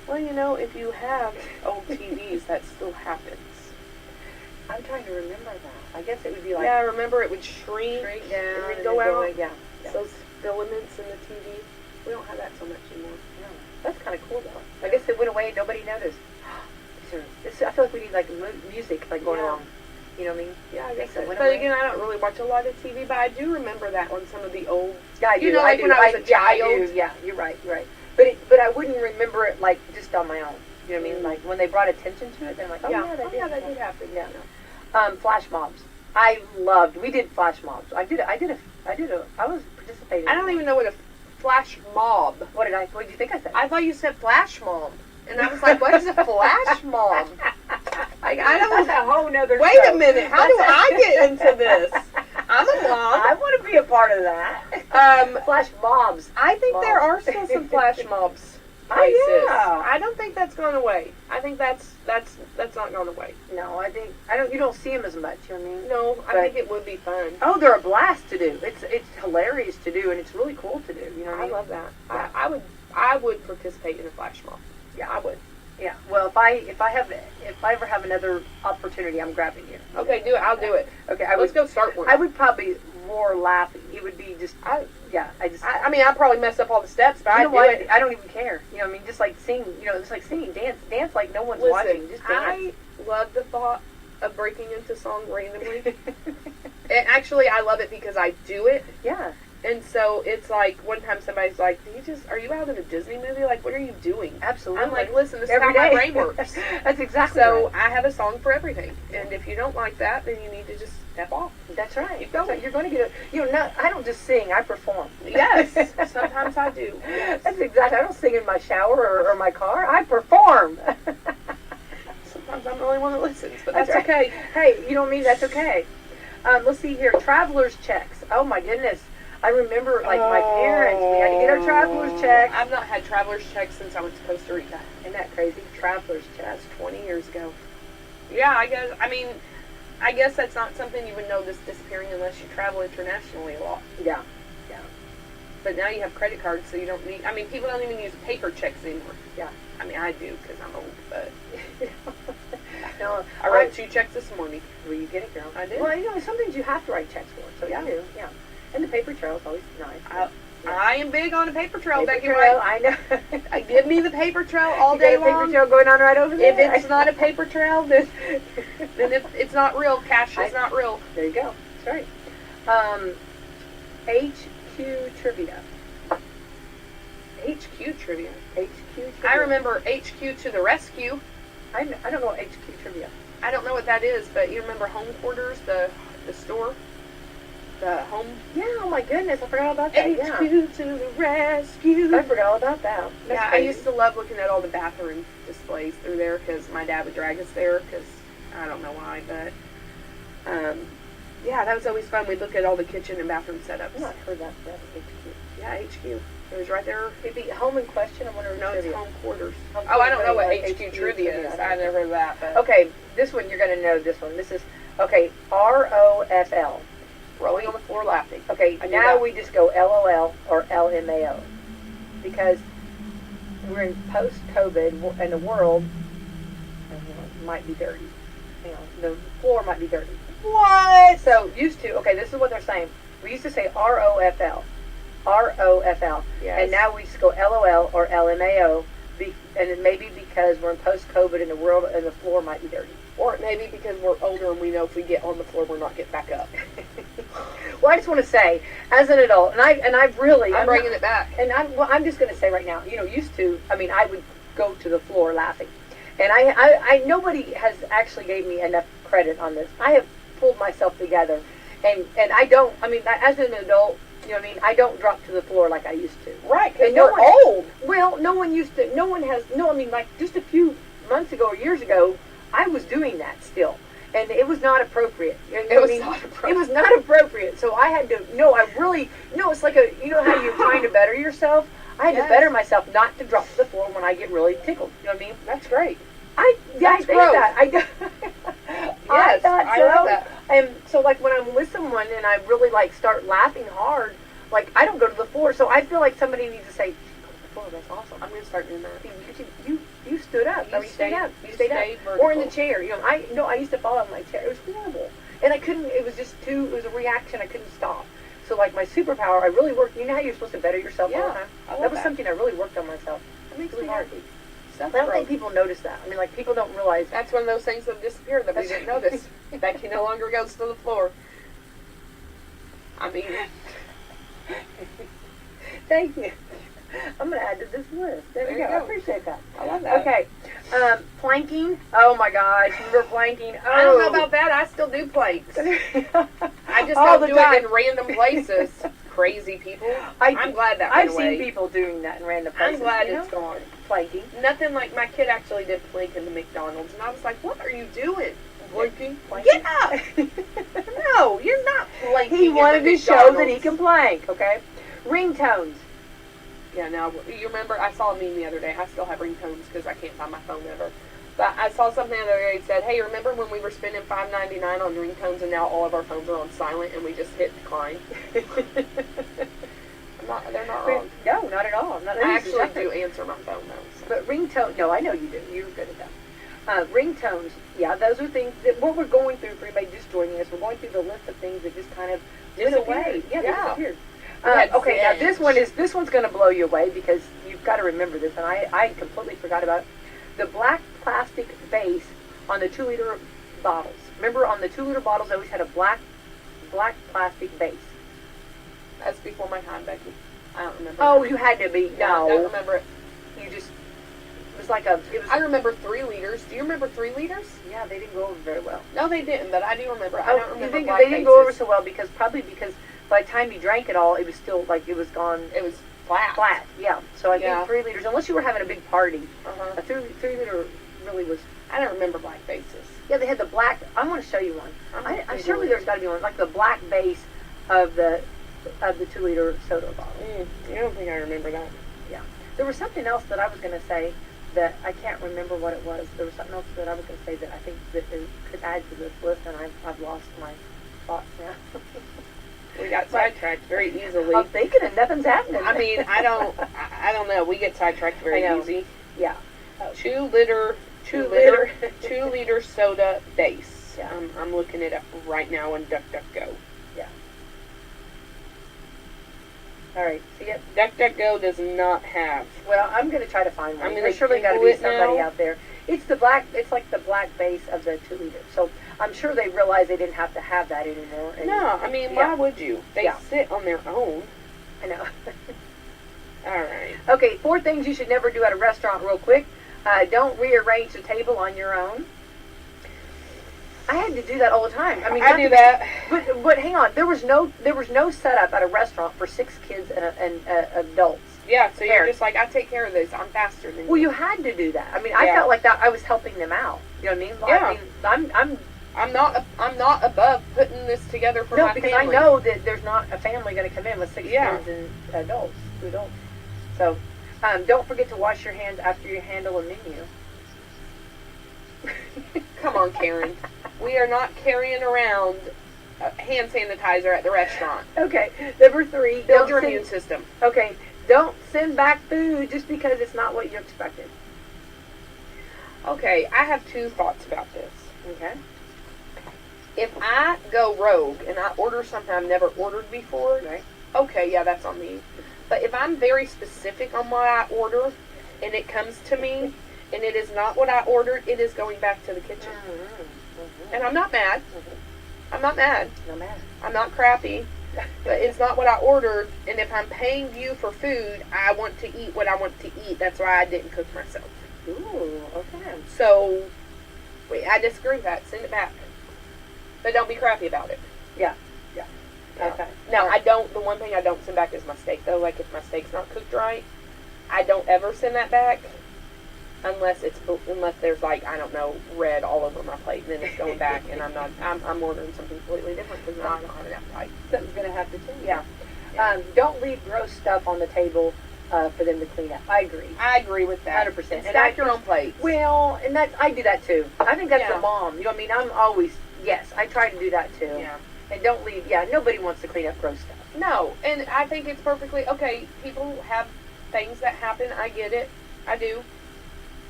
Well, you know, if you have old TVs, that still happens. I'm trying to remember that. I guess it would be like... Yeah, I remember it would shrink down and then go out. Yeah. Those filaments in the TV. We don't have that so much anymore. No. That's kind of cool, though. I guess it went away and nobody noticed. I feel like we need, like, music, like, going along. You know what I mean? Yeah, I guess so. But Again, I don't really watch a lot of TV, but I do remember that on some of the old... Yeah, I do. You know, like when I was a child. Yeah, you're right. But I wouldn't remember it, like, just on my own. You know what I mean? Like, when they brought attention to it, they're like, that did happen. Yeah. Flash mobs. We did flash mobs. I was participating. I don't even know what a flash mob. What did you think I said? I thought you said flash mob. And I was like, what is a flash mob? Like, I don't... That's a whole nother Wait a minute. How do I get into this? I'm a mom. I want to be a part of that. Flash mobs. I think there are still some flash mobs places. Oh, yeah. I don't think that's gone away. I think that's not gone away. No, you don't see them as much, you know what I mean? No, I think it would be fun. Oh, they're a blast to do. It's hilarious to do, and it's really cool to do. You know what I mean? I love that. Yeah. I would participate in a flash mob. Yeah, I would. Yeah. Well, if I ever have another opportunity, I'm grabbing you. Okay, do it. I'll do it. Okay, Let's go start one. I would probably floor laughing. It would be just, I mean, I probably mess up all the steps, but you know what? I do it. I don't even care. You know, I mean, just like sing. You know, it's like singing, dance like no one's Listen, watching. Just dance. I love the thought of breaking into song randomly. And actually, I love it because I do it. Yeah. And so it's like one time somebody's like, are you out of a Disney movie? Like, what are you doing? Absolutely. I'm like, listen, this Every is how day. my brain works. That's exactly So right. I have a song for everything. And if you don't like that, then you need to just step off. That's right. Keep going. You're going to get I don't just sing, I perform. Yes. Sometimes I do. Yes. That's exactly. I don't sing in my shower or my car. I perform. Sometimes I'm the only one that listens, but that's right. okay. Hey, you know what I mean? That's okay. Let's see here. Traveler's checks. Oh, my goodness. I remember, like, my parents, we had to get our traveler's checks. I've not had traveler's checks since I went to Costa Rica. Isn't that crazy? Traveler's checks. That's 20 years ago. Yeah, I guess that's not something you would notice disappearing unless you travel internationally a lot. Yeah. But now you have credit cards, so you don't need, people don't even use paper checks anymore. Yeah. I do, because I'm old, but No, I wrote 2 checks this morning. Well, you get it, girl. I did. Well, you know, some things you have to write checks for, so Yeah. you do, yeah. And the paper trail is always nice. I am big on a paper trail, Paper Becky trail, White. I know. Give me the paper trail all You day got a paper long. trail going on right over there. If it's not a paper trail, then it's not real. Cash is not real. There you go. That's right. HQ trivia. HQ trivia. HQ trivia. I remember HQ to the rescue. I don't know what HQ trivia. I don't know what that is, but you remember Home Quarters, the store? The home? Yeah, oh my goodness, I forgot all about that. HQ Yeah. to the rescue. I forgot all about that. That's Yeah, I crazy. used to love looking at all the bathroom displays through there because my dad would drag us there because I don't know why, but yeah, that was always fun. We'd look at all the kitchen and bathroom setups. I've not heard that. That was HQ. Yeah, HQ. It was right there. It'd be home in question. I wonder. No, it's Home Quarters. Home Oh, I don't know what Quarters, HQ trivia is. I never heard of that. But Okay, this one you're going to know. This one. This is ROFL. rolling on the floor laughing. Okay, I knew now that. we just go LOL or LMAO because we're in post-COVID and the world might be dirty. The floor might be dirty. What? So used to. Okay, this is what they're saying. We used to say ROFL. ROFL. Yes. And now we just go LOL or LMAO, and it may be because we're in post-COVID and the world and the floor might be dirty. Or maybe because we're older and we know if we get on the floor, we're not getting back up. Well, I just want to say, as an adult, and I've really, I'm bringing it back. And I'm just going to say right now, used to, I would go to the floor laughing, and I nobody has actually gave me enough credit on this. I have pulled myself together, and I don't. As an adult. I don't drop to the floor like I used to. Right, because no we're one, old. Well, no one used to. No one has. No, like just a few months ago or years ago, I was doing that still, and it was not appropriate. It was not appropriate. It was not appropriate. So I had to. No, I really. No, it's like how you're trying to better yourself. I had to better myself not to drop to the floor when I get really tickled. You know what I mean? That's great. I That's think growth. that. I thought so. I love that. And so, like, when I'm with someone and I really, like, start laughing hard, like, I don't go to the floor. So I feel like somebody needs to say, "Go to the floor, that's awesome." I'm going to start doing that. You stood up. You stayed up. You stayed up. Vertical. Or in the chair. I used to fall out of my chair. It was horrible. And I couldn't, it was just it was a reaction. I couldn't stop. So, like, my superpower, I really worked. You know how you're supposed to better yourself all the time? I love That was something I really worked on myself. It makes really me hard. happy. I don't think people notice that. People don't realize. That's one of those things that disappeared that we didn't notice. Becky no longer goes to the floor. Thank you. I'm going to add to this list. There we you go. go. I appreciate that. I love that. Okay. Planking. Oh, my gosh. You were planking. Oh. I don't know about that. I still do planks. I just All don't the do time. it in random places. Crazy people. I'm glad that I've went away. seen people doing that in random places. I'm glad you it's know? gone. Planking. Nothing like my kid actually did plank in the McDonald's, and I was like, "What are you doing? Planking? Planking? Get up! No, you're not planking." He in wanted the to show that he McDonald's. can plank, okay? Ringtones. Yeah, now, you remember, I saw a meme the other day. I still have ringtones because I can't find my phone ever. But I saw something the other day that said, "Hey, remember when we were spending $5.99 on ringtones and now all of our phones are on silent and we just hit decline?" They're not wrong. No, not at all. I actually do answer my phone though. So. But ringtone, no, I know you do. You're good at that. Ringtones, yeah, those are things that what we're going through for anybody just joining us. We're going through the list of things that just kind of went away. Yeah, they disappeared. Okay, now this one's going to blow you away because you've got to remember this, and I completely forgot about it. The black plastic base on the 2-liter bottles. Remember, on the 2-liter bottles, they always had a black plastic base. That's before my time, Becky. I don't remember. Oh, that. you had to be. No, No, I don't remember it. you just. It was like a. It was. I remember 3 liters. Do you remember 3 liters? Yeah, they didn't go over very well. No, they didn't, but I do remember. I don't remember. You think black they didn't go over bases. so well because by the time you drank it all, it was still like it was gone. It was flat. Flat, yeah. So I Yeah. think 3 liters, unless you were having a big party, Uh-huh. a 3 liter really was. I don't remember black bases. Yeah, they had the black. I want to show you one. I'm I'm surely there's got to be one like the black base of the 2-liter soda bottle. I don't think I remember that. Yeah. There was something else that I was going to say that I can't remember what it was. There was something else that I was going to say that I think that it could add to this list, and I've lost my thoughts now. We got sidetracked very easily. I'm thinking and nothing's happening. I mean, I don't know. We get sidetracked very I know. easy. Yeah. 2 liter 2-liter soda base. Yeah. I'm looking it up right now on DuckDuckGo. Yeah. All right. See it? DuckDuckGo does not have. Well, I'm going to try to find one. I'm gonna There's surely got to Google be it somebody now. out there. It's the black. It's like the black base of the 2-liter. So I'm sure they realized they didn't have to have that anymore. And No, I mean, Yeah. why would you? They Yeah. sit on their own. I know. All right. Okay, 4 things you should never do at a restaurant real quick. Don't rearrange the table on your own. I had to do that all the time. I mean, I not do to- that. But hang on, there was no setup at a restaurant for 6 kids and adults. Yeah, so you're Parents. just like, I take care of this. I'm faster than Well, you. you had to do that. I mean, I Yeah. felt like that I was helping them out. You know what I mean? Yeah. I mean, I'm not above putting this together for no, my because family. I know that there's not a family going to come in with 6 Yeah. kids and adults, 2 adults. So, don't forget to wash your hands after you handle a menu. Come on, Karen. We are not carrying around hand sanitizer at the restaurant. Okay, number 3. Build your immune system. Okay, don't send back food just because it's not what you expected. Okay, I have 2 thoughts about this. Okay. If I go rogue and I order something I've never ordered before, Right. okay, yeah, that's on me. But if I'm very specific on what I order and it comes to me and it is not what I ordered, it is going back to the kitchen. And I'm not mad. I'm not mad. No matter. I'm not crappy. But it's not what I ordered. And if I'm paying you for food, I want to eat what I want to eat. That's why I didn't cook myself. Ooh, okay. So, wait, I disagree with that. Send it back. But don't be crappy about it. Yeah. Okay. Now, the one thing I don't send back is my steak, though. Like, if my steak's not cooked right, I don't ever send that back unless there's, like, I don't know, red all over my plate, and then it's going back, and I'm ordering something completely different because now I don't have an appetite. Something's going to have to change. Yeah. Don't leave gross stuff on the table for them to clean up. I agree. I agree with that. 100%. And And stack your own plates. Well, and I do that too. I think that's Yeah. the mom. You know what I mean? I'm always, yes, I try to do that too. Yeah. And don't leave, nobody wants to clean up gross stuff. No, and I think it's perfectly okay. People have things that happen. I get it. I do.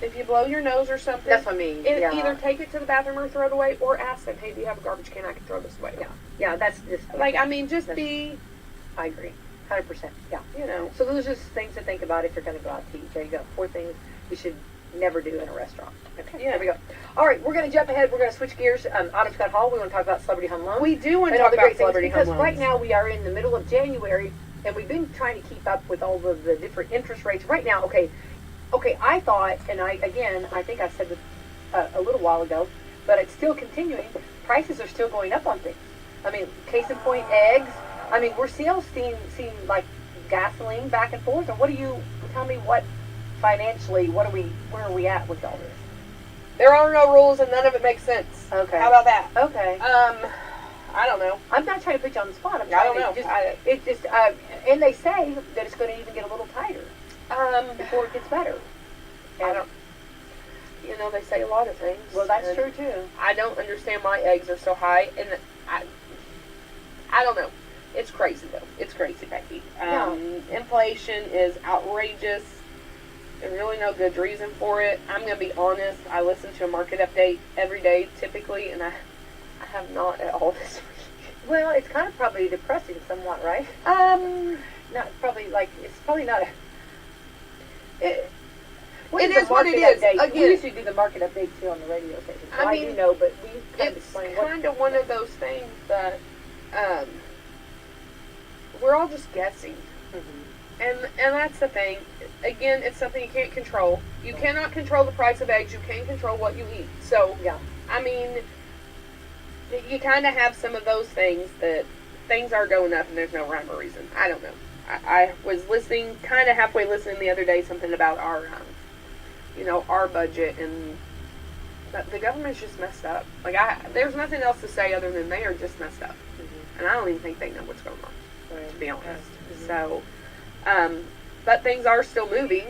If you blow your nose or something, That's what I mean. Yeah. either take it to the bathroom or throw it away, or ask them, hey, do you have a garbage can I can throw this away? Yeah, that's just, Like, I mean, just be, I agree. 100%. Yeah. you know. So those are just things to think about if you're going to go out to eat. There you go. 4 things you should never do in a restaurant. Okay, Yeah. there we go. All right, we're going to jump ahead. We're going to switch gears. Autumn Scott Hall, we want to talk about celebrity home loans. We do want to and all talk the about great things celebrity home because loans. right now we are in the middle of January and we've been trying to keep up with all of the different interest rates. Right now, okay, I thought, and I think I said this a little while ago, but it's still continuing. Prices are still going up on things. I mean, case in point, eggs. I mean, we're still seeing like gasoline back and forth. Or what do you tell me? What financially? Where are we at with all this? There are no rules and none of it makes sense. Okay. How about that? Okay. I don't know. I'm not trying to put you on the spot. I'm I trying don't know. and they say that it's going to even get a little tighter before it gets better. I don't. You know, they say a lot of things. Well, that's and true too. I don't understand why eggs are so high, and I don't know. It's crazy though. It's crazy, Becky. Yeah. Inflation is outrageous. There's really no good reason for it. I'm going to be honest. I listen to a market update every day typically, and I have not at all this week. Well, it's kind of probably depressing somewhat, right? Not probably like, it's probably not a... It What is what it is. Update? Again, We usually do the market updates too on the radio station. So I mean, do know, but we kind of it's explain what... kind of one of those things that we're all just guessing. And that's the thing. Again, it's something you can't control. You cannot control the price of eggs. You can control what you eat. So, Yeah. I mean, you kind of have some of those things that things are going up and there's no rhyme or reason. I don't know. I was listening, kind of halfway listening the other day, something about our, our budget, and the government's just messed up. Like, there's nothing else to say other than they are just messed up. And I don't even think they know what's going on, to be honest. So, but things are still moving.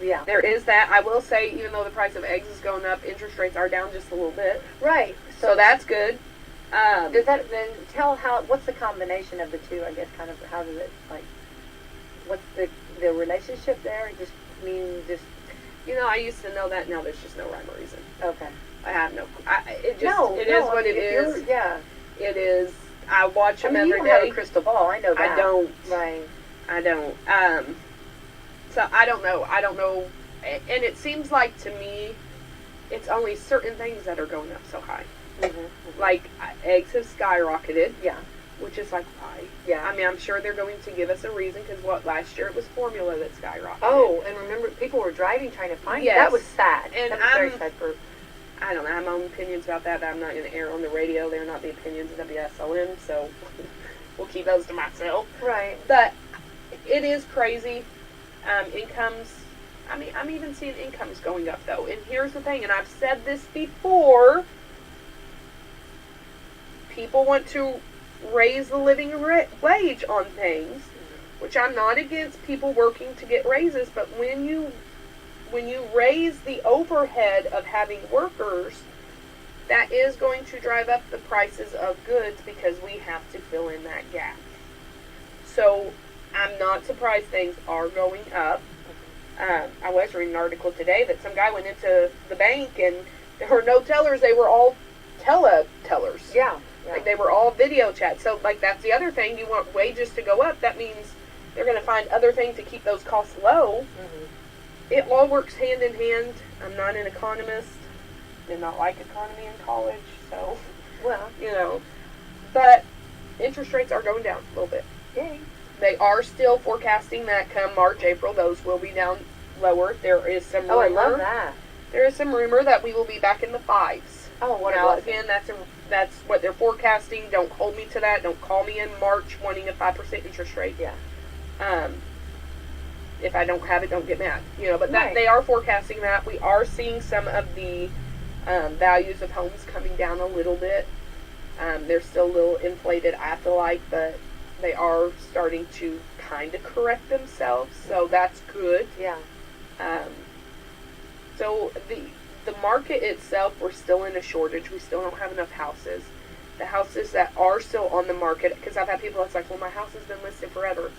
Yeah. There is that. I will say, even though the price of eggs is going up, interest rates are down just a little bit. Right. So that's good. Does that then what's the combination of the two? I guess kind of how does it like? What's the relationship there? It just means just. I used to know that. Now there's just no rhyme or reason. Okay. I have no. It is what it is. Yeah. It is. I watch them every you don't day. have a crystal ball. I know that. I don't. Right. I don't. So I don't know. And it seems like to me, it's only certain things that are going up so high. Like eggs have skyrocketed. Yeah. Which is like why? Yeah. I mean, I'm sure they're going to give us a reason because last year it was formula that skyrocketed. Oh, and remember, people were driving trying to find it. Yes. That was sad. And that was very sad for. I don't know. I have my own opinions about that. I'm not going to air on the radio. They're not the opinions of Wslm, so we'll keep those to myself. Right. But it is crazy. Incomes. I mean, I'm even seeing incomes going up though. And here's the thing, and I've said this before. People want to raise the living wage on things, which I'm not against people working to get raises, but when you raise the overhead of having workers, that is going to drive up the prices of goods because we have to fill in that gap. So I'm not surprised things are going up. I was reading an article today that some guy went into the bank and there were no tellers, they were all tellers. Yeah. Like they were all video chat. So like that's the other thing. You want wages to go up. That means they're going to find other things to keep those costs low. It all works hand in hand. I'm not an economist. Did not like economy in college. So, well, But interest rates are going down a little bit. Yay. They are still forecasting that come March, April, those will be down lower. There is some rumor. Oh, I love that. There is some rumor that we will be back in the 5s. Oh, what now, a again, that's what they're forecasting. Don't hold me to that. Don't call me in March wanting a 5% interest rate. Yeah. If I don't have it, don't get mad. But Right. they are forecasting that. We are seeing some of the values of homes coming down a little bit. They're still a little inflated, I feel like, but they are starting to kind of correct themselves. So that's good. Yeah. So the market itself, we're still in a shortage. We still don't have enough houses. The houses that are still on the market, because I've had people that's like, well, my house has been listed forever.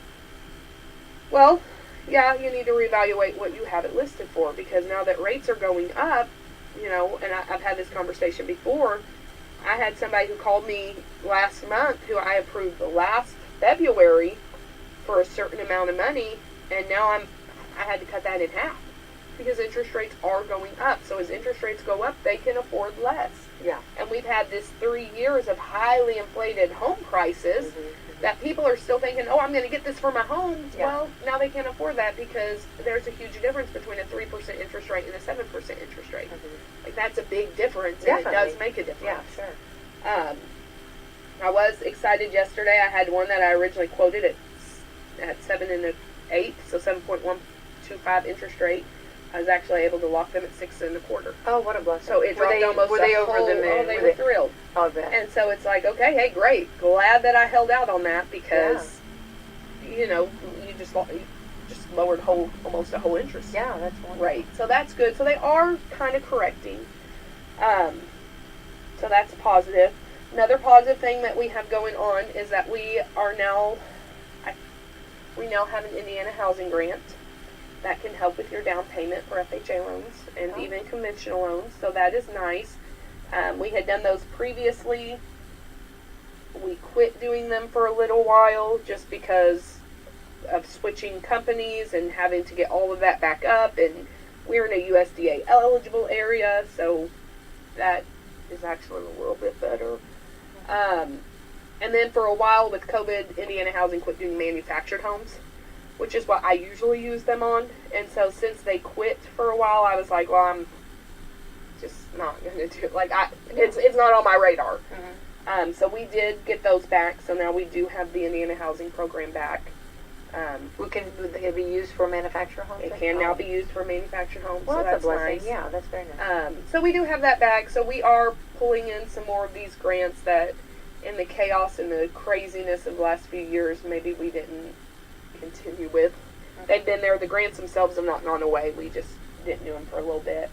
Well, yeah, you need to reevaluate what you have it listed for, because now that rates are going up, and I've had this conversation before. I had somebody who called me last month who I approved last February for a certain amount of money, and now I had to cut that in half. Because interest rates are going up. So as interest rates go up, they can afford less. Yeah. And we've had this 3 years of highly inflated home prices that people are still thinking, oh, I'm going to get this for my home. Yeah. Well, now they can't afford that because there's a huge difference between a 3% interest rate and a 7% interest rate. Like, that's a big difference, and Definitely. it does make a difference. Yeah, sure. I was excited yesterday. I had one that I originally quoted at 7 1/8, so 7.125 interest rate. I was actually able to lock them at 6 1/4. Oh, what a blessing. So it dropped almost were they over the moon? Oh, they were thrilled. Oh, bet. And so it's like, okay, hey, great. Glad that I held out on that because, you just lowered almost a whole interest Yeah, that's wonderful. rate. So that's good. So they are kind of correcting. So that's positive. Another positive thing that we have going on is that we now have an Indiana housing grant. that can help with your down payment for FHA loans and even conventional loans. So that is nice. We had done those previously. We quit doing them for a little while just because of switching companies and having to get all of that back up. And we're in a USDA eligible area, so that is actually a little bit better. And then for a while with COVID, Indiana Housing quit doing manufactured homes, which is what I usually use them on. And so since they quit for a while, I was like, well, I'm just not going to do it. Like, it's not on my radar. Mm-hmm. So we did get those back. So now we do have the Indiana Housing Program back. Would it be used for manufactured homes? It can now be used for manufactured homes. Well, so that's that's a blessing. nice. Yeah, that's very nice. So we do have that back. So we are pulling in some more of these grants that, in the chaos and the craziness of the last few years, maybe we didn't continue with. Mm-hmm. They've been there. The grants themselves have not gone away. We just didn't do them for a little bit.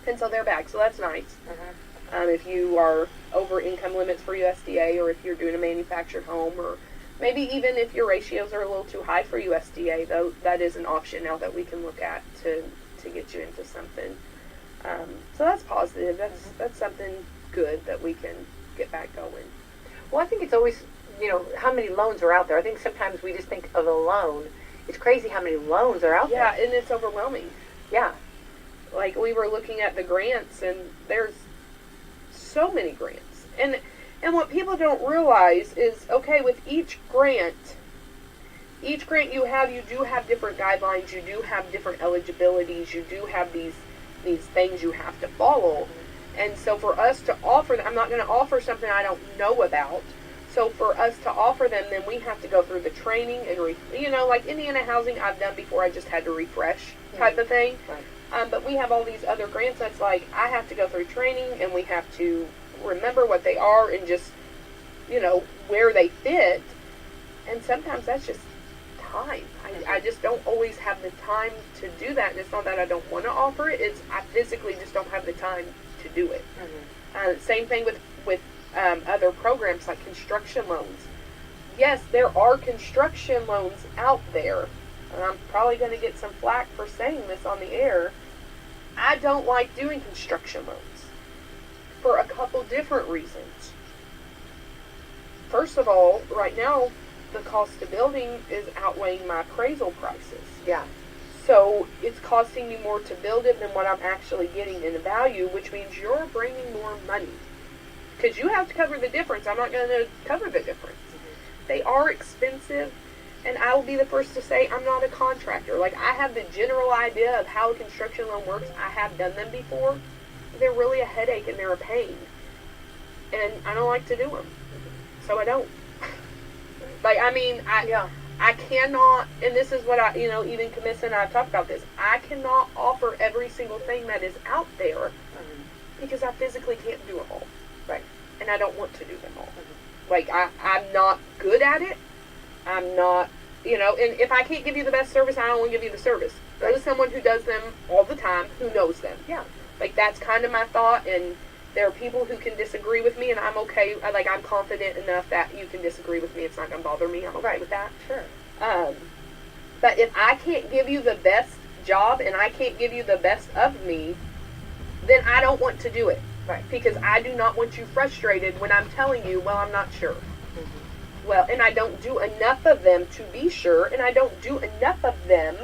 And so they're back. So that's nice. Mm-hmm. If you are over income limits for USDA, or if you're doing a manufactured home, or maybe even if your ratios are a little too high for USDA, though, that is an option now that we can look at to get you into something. So that's positive. That's something good that we can get back going. Well, I think it's always, how many loans are out there. I think sometimes we just think of a loan. It's crazy how many loans are out there. Yeah, and it's overwhelming. Yeah. Like, we were looking at the grants, and there's so many grants. And what people don't realize is, okay, with each grant you do have different guidelines, you do have different eligibilities, you do have these things you have to follow. And so for us to offer them, I'm not going to offer something I don't know about. So for us to offer them, then we have to go through the training and, like Indiana Housing I've done before, I just had to refresh type of thing. Right. But we have all these other grants that's like, I have to go through training, and we have to remember what they are and just, where they fit. And sometimes that's just time. I just don't always have the time to do that. And it's not that I don't want to offer it. It's I physically just don't have the time to do it. Mm-hmm. Same thing with other programs like construction loans. Yes, there are construction loans out there. And I'm probably going to get some flack for saying this on the air. I don't like doing construction loans for a couple different reasons. First of all, right now, the cost of building is outweighing my appraisal prices. Yeah. So it's costing me more to build it than what I'm actually getting in value, which means you're bringing more money. Because you have to cover the difference. I'm not going to cover the difference. Mm-hmm. They are expensive, and I will be the first to say I'm not a contractor. Like, I have the general idea of how a construction loan works. I have done them before. They're really a headache, and they're a pain. And I don't like to do them. So I don't. Like, I cannot, and this is what even Camissa and I have talked about this, I cannot offer every single thing that is out there because I physically can't do them all. Right. And I don't want to do them all. Like, I'm not good at it. I'm not, and if I can't give you the best service, I don't want to give you the service. Go to someone who does them all the time, who knows them. Yeah. Like, that's kind of my thought, and there are people who can disagree with me, and I'm okay. Like, I'm confident enough that you can disagree with me. It's not going to bother me. I'm okay with that. Sure. But if I can't give you the best job and I can't give you the best of me, then I don't want to do it. Right. Because I do not want you frustrated when I'm telling you, well, I'm not sure. Mm-hmm. Well, and I don't do enough of them to be sure, and I don't do enough of them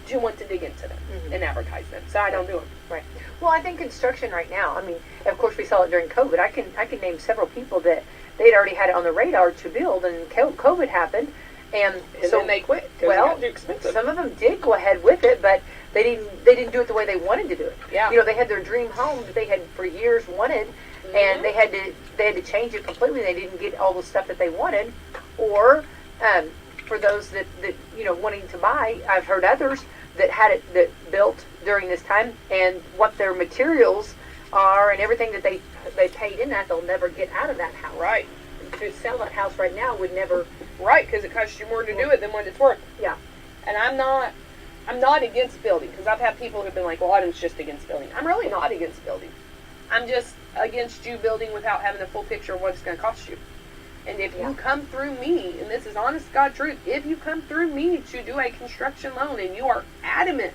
to want to dig into them and advertise them. So I don't do them. Right. Well, I think construction right now, of course we saw it during COVID. I can name several people that they'd already had it on the radar to build, and COVID happened. And so then they quit. Well, it got too expensive. Some of them did go ahead with it, but they didn't do it the way they wanted to do it. Yeah. They had their dream home that they had for years wanted, and they had to change it completely. They didn't get all the stuff that they wanted, or for those that wanting to buy, I've heard others that had it that built during this time, and what their materials are and everything that they paid in that, they'll never get out of that house. Right. To sell that house right now would never. Right, because it costs you more to do it than what it's worth. Yeah. And I'm not against building, because I've had people who've been like, well, I'm just against building. I'm really not against building. I'm just against you building without having a full picture of what it's going to cost you. And if Yeah. you come through me, and this is honest God truth, if you come through me to do a construction loan and you are adamant,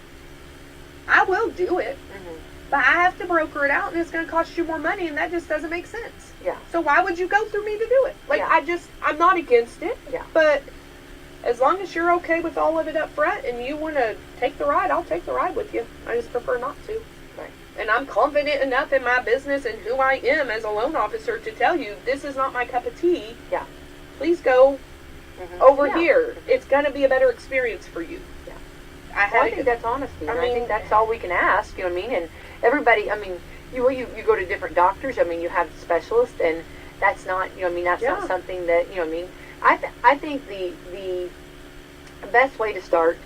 I will do it. Mm-hmm. But I have to broker it out, and it's going to cost you more money, and that just doesn't make sense. Yeah. So why would you go through me to do it? Like, Yeah. I'm not against it. Yeah. But as long as you're okay with all of it up front and you want to take the ride, I'll take the ride with you. I just prefer not to. Right. And I'm confident enough in my business and who I am as a loan officer to tell you, this is not my cup of tea. Yeah. Please go Mm-hmm. over Yeah. here. It's going to be a better experience for you. Yeah. I think that's honesty. I And I mean- think that's all we can ask. You know what I mean? And everybody. I mean, you go to different doctors. I mean, you have specialists, and that's not. You know what I mean? That's Yeah. not something that you know what I mean. I think the best way to start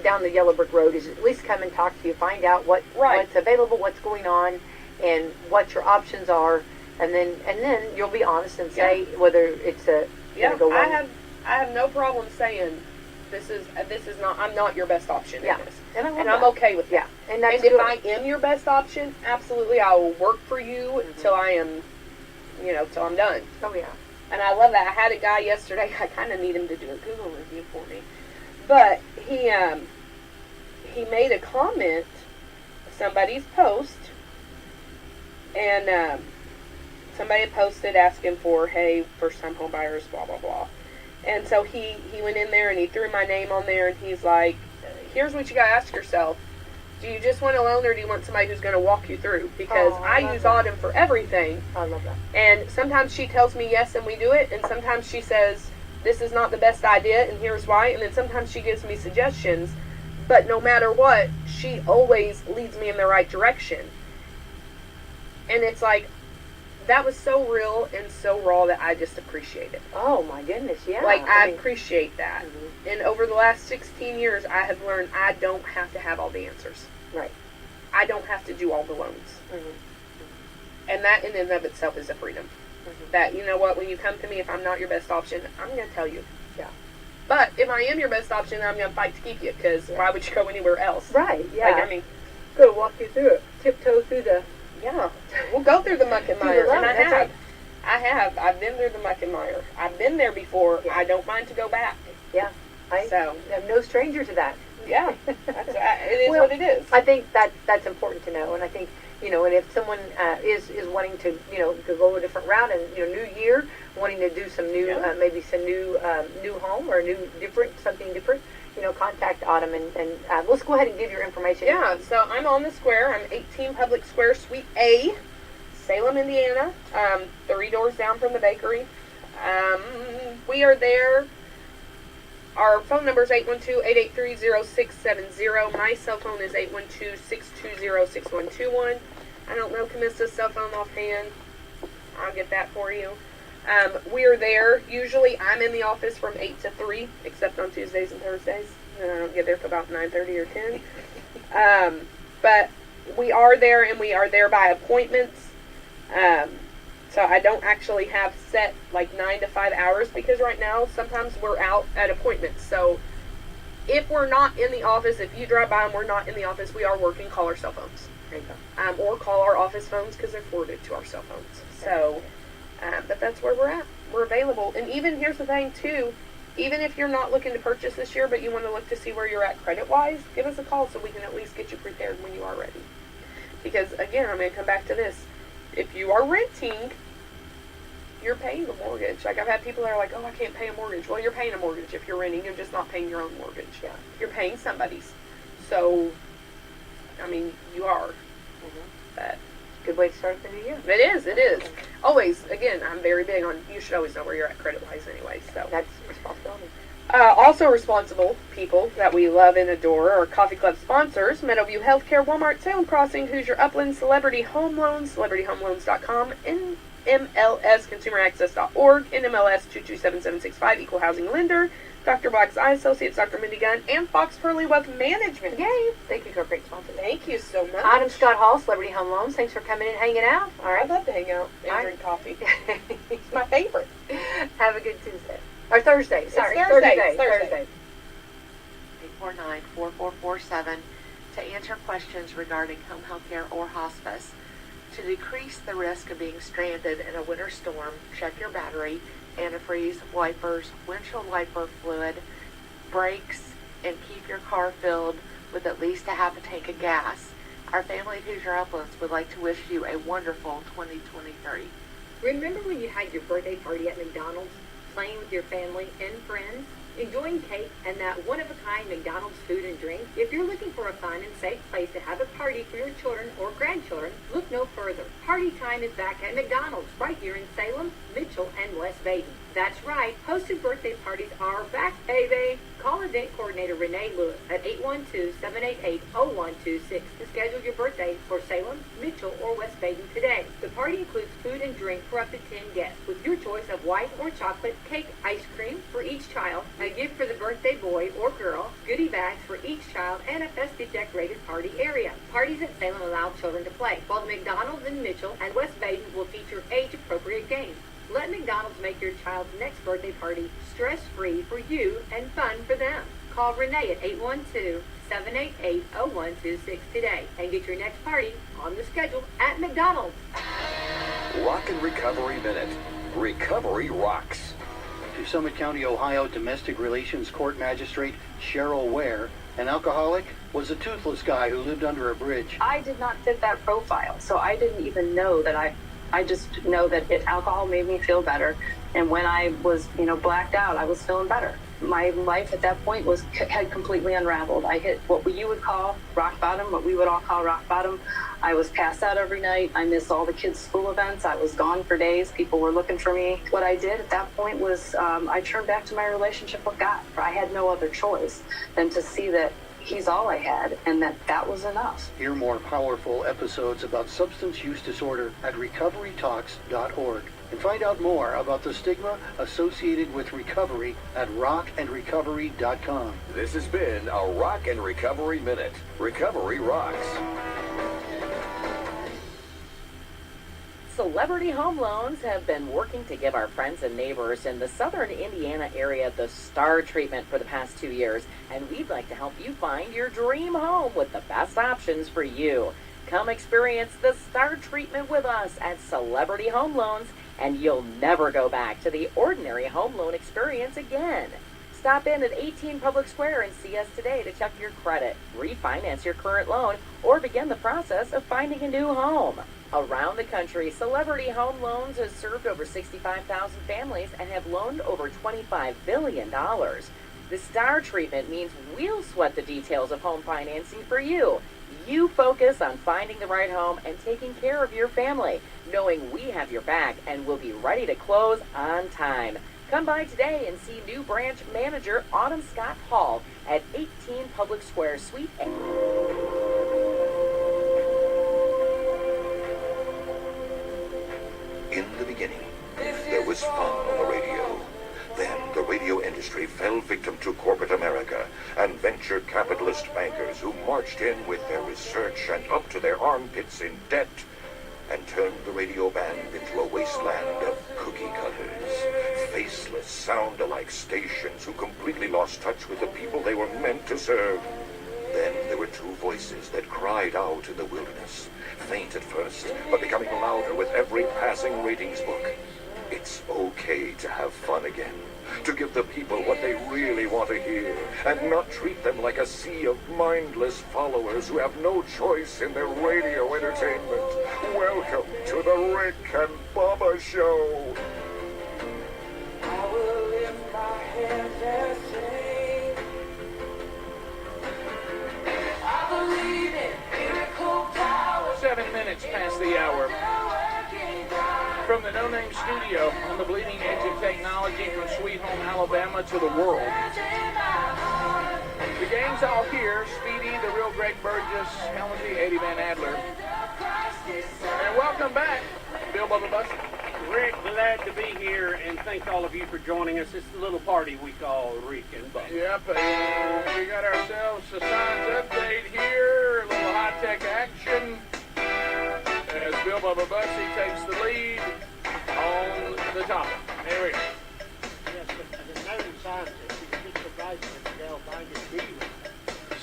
down the yellow brick road is at least come and talk to you, find out Right. what's available, what's going on, and what your options are, and then you'll be honest and say whether it's Yeah, go I one. have no problem saying this is not, I'm not your best option Yeah. in this. And I love And that. I'm okay with that. Yeah, and that's And if good. I am your best option, absolutely I will work for you till I am, till I'm done. Oh yeah. And I love that. I had a guy yesterday, I kind of need him to do a Google review for me. But he made a comment, somebody's post, and somebody had posted asking for, hey, first-time home buyers, blah, blah, blah. And so he went in there and he threw my name on there, and he's like, here's what you got to ask yourself. Do you just want a loan, or do you want somebody who's going to walk you through? Because I I love use that. Autumn for everything. I love that. And sometimes she tells me yes and we do it, and sometimes she says, this is not the best idea and here's why, and then sometimes she gives me suggestions. But no matter what, she always leads me in the right direction. And it's like, that was so real and so raw that I just appreciate it. Oh my goodness, yeah. Like, I mean, appreciate that. Mhm. And over the last 16 years, I have learned I don't have to have all the answers. Right. I don't have to do all the loans. Mm-hmm. And that in and of itself is a freedom. Mm-hmm. That, you know what, when you come to me, if I'm not your best option, I'm going to tell you. Yeah. But if I am your best option, then I'm going to fight to keep you, because why would you go anywhere else? Right. Yeah. Like, I mean, Go walk you through it, tiptoe through the. yeah. We'll go through the muck and Through the mire. love, And I that's have. right. I have. I've been through the muck and mire. I've been there before. Yeah. I don't mind to go back. Yeah. So, I'm no stranger to that. yeah. It is Well, what it is. I think that's important to know, and I think and if someone is wanting to to go a different route, and new year, wanting to do some new Yeah. maybe some new home or something different, contact Autumn, and let's go ahead and give your information. Yeah, so I'm on the square. I'm 18 Public Square, Suite A, Salem, Indiana. 3 doors down from the bakery. We are there. Our phone number is 812-883-0670. My cell phone is 812-620-6121. I don't know Camissa's cell phone offhand. I'll get that for you. We are there. Usually I'm in the office from 8 to 3, except on Tuesdays and Thursdays. And I don't get there till about 9:30 or 10. But we are there, and we are there by appointments. So I don't actually have set like 9 to 5 hours, because right now sometimes we're out at appointments. So if we're not in the office, if you drive by and we're not in the office, we are working. Call our cell phones. There you go. Or call our office phones, because they're forwarded to our cell phones. So, but that's where we're at. We're available. And even, here's the thing too, even if you're not looking to purchase this year, but you want to look to see where you're at credit-wise, give us a call so we can at least get you prepared when you are ready. Because, again, I'm going to come back to this. If you are renting, you're paying a mortgage. Like, I've had people that are like, oh, I can't pay a mortgage. Well, you're paying a mortgage if you're renting. You're just not paying your own mortgage. Yeah. You're paying somebody's. So, I mean, you are. Mm-hmm. But Good way to start the new year. it is. It is. Always, again, I'm very big on, you should always know where you're at credit-wise anyway. So That's responsibility. Also responsible people that we love and adore are Coffee Club sponsors: Meadowview Healthcare, Walmart, Salem Crossing, Hoosier Upland, Celebrity Home Loans, CelebrityHomeLoans.com, and MLSConsumerAccess.org, NMLS 227765, Equal Housing Lender, Dr. Black's Eye Associates, Dr. Mindy Gunn, and Fox Hurley Wealth Management. Yay! Thank you to our great sponsors. Thank you so much. Adam Scott Hall, Celebrity Home Loans. Thanks for coming in and hanging out. All I'd right. love to hang out and All right. drink coffee. It's my favorite. Have a good Tuesday. Or Thursday. Sorry. Thursday. It's Thursday. 849-4447 to answer questions regarding home health care or hospice. To decrease the risk of being stranded in a winter storm, check your battery, antifreeze, wipers, windshield wiper fluid, brakes, and keep your car filled with at least a half a tank of gas. Our family at Hoosier Uplands would like to wish you a wonderful 2023. Remember when you had your birthday party at McDonald's, playing with your family and friends, enjoying cake and that one-of-a-kind McDonald's food and drink? If you're looking for a fun and safe place to have a party for your children or grandchildren, look no further. Party time is back at McDonald's right here in Salem, Mitchell, and West Baden. That's right, hosted birthday parties are back, baby. Call event coordinator Renee Lewis at 812-788-0126 to schedule your birthday for Salem, Mitchell, or West Baden today. The party includes food and drink for up to 10 guests, with your choice of white or chocolate cake, ice cream for each child, a gift for the birthday boy or girl, goodie bags for each child, and a festive decorated party area. Parties at Salem allow children to play, while the McDonald's in Mitchell and West Baden will feature age-appropriate games. Let McDonald's make your child's next birthday party stress-free for you and fun for them. Call Renee at 812-788-0126 today and get your next party on the schedule at McDonald's. Rock and Recovery Minute. Recovery rocks. To Summit County, Ohio Domestic Relations Court Magistrate Cheryl Ware, an alcoholic was a toothless guy who lived under a bridge. I did not fit that profile, so I didn't even know that I just know that alcohol made me feel better. And when I was, blacked out, I was feeling better. My life at that point had completely unraveled. I hit what you would call rock bottom, what we would all call rock bottom. I was passed out every night. I missed all the kids' school events. I was gone for days. People were looking for me. What I did at that point was I turned back to my relationship with God. I had no other choice than to see that He's all I had, and that was enough. Hear more powerful episodes about substance use disorder at recoverytalks.org. And find out more about the stigma associated with recovery at rockandrecovery.com. This has been a Rock and Recovery Minute. Recovery rocks. Celebrity Home Loans have been working to give our friends and neighbors in the southern Indiana area the star treatment for the past 2 years, and we'd like to help you find your dream home with the best options for you. Come experience the star treatment with us at Celebrity Home Loans, and you'll never go back to the ordinary home loan experience again. Stop in at 18 Public Square and see us today to check your credit, refinance your current loan, or begin the process of finding a new home. Around the country, Celebrity Home Loans has served over 65,000 families and have loaned over $25 billion. The star treatment means we'll sweat the details of home financing for you. You focus on finding the right home and taking care of your family, knowing we have your back and will be ready to close on time. Come by today and see new branch manager Autumn Scott Hall at 18 Public Square, Suite A. In the beginning, there was fun on the radio. Then the radio industry fell victim to corporate America and venture capitalist bankers who marched in with their research and up to their armpits in debt and turned the radio band into a wasteland of cookie cutters, faceless, sound-alike stations who completely lost touch with the people they were meant to serve. Then there were two voices that cried out in the wilderness, faint at first, but becoming louder with every passing ratings book. It's okay to have fun again, to give the people what they really want to hear, and not treat them like a sea of mindless followers who have no choice in their radio entertainment. Welcome to the Rick and Bubba Show. I will lift my hands and sing. I believe in miracle power. 7 minutes past the hour. From the No Name Studio on the bleeding edge of technology from Sweet Home, Alabama to the world. The gang's all here. Speedy, the real Greg Burgess, Helmsy, Eddie Van Adler. And welcome back, Bill Bubba Bussey. Rick, glad to be here, and thank all of you for joining us. It's the little party we call Rick and Bubba. Yep, we got ourselves a signs update here, a little high-tech action as Bill Bubba Bussey takes the lead on the topic. Here we go. Yes, but as a noted scientist, you can get the right to tell by your dealer.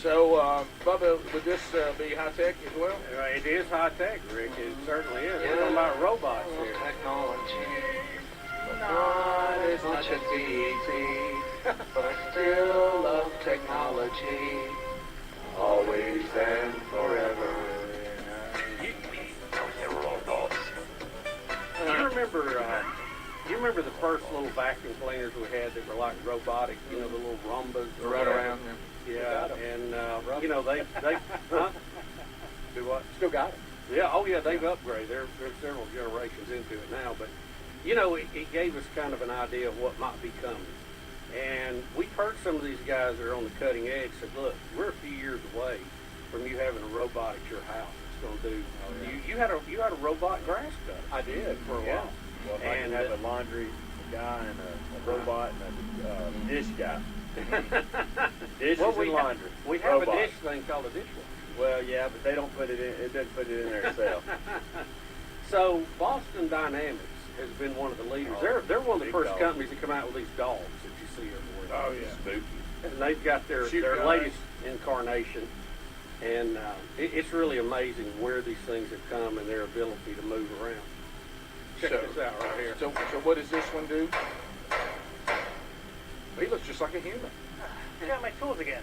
So, Bubba, would this be high tech as well? It is high tech, Rick. It certainly is. We're talking about robots here. Technology, not as much as easy, but I still love technology, always and forever. You remember the first little vacuum cleaners we had that were like robotic? You know, the little Rumbas. Right around them. Yeah, and you know they huh? Do what? Still got it. Yeah, oh yeah, they've upgraded. They're several generations into it now, but you know, it gave us kind of an idea of what might be coming. And we've heard some of these guys that are on the cutting edge said, look, we're a few years away from you having a robot at your house. It's going to do. You had a robot grass cutter. I did for a while. Well, And I had a laundry guy and a robot and a dish guy. Dishes Well, and laundry. We have Robot. a dish thing called a dishwasher. Well, yeah, but they don't put it in. It doesn't put it in there itself. So Boston Dynamics has been one of the leaders. They're one of the big first dog. companies to come out with these dogs that you see everywhere. Oh, yeah. Spooky. And they've got their Shoot guys. latest incarnation. And it's really amazing where these things have come and their ability to move around. Check this out right here. So what does this one do? He looks just like a human. I got my tools again.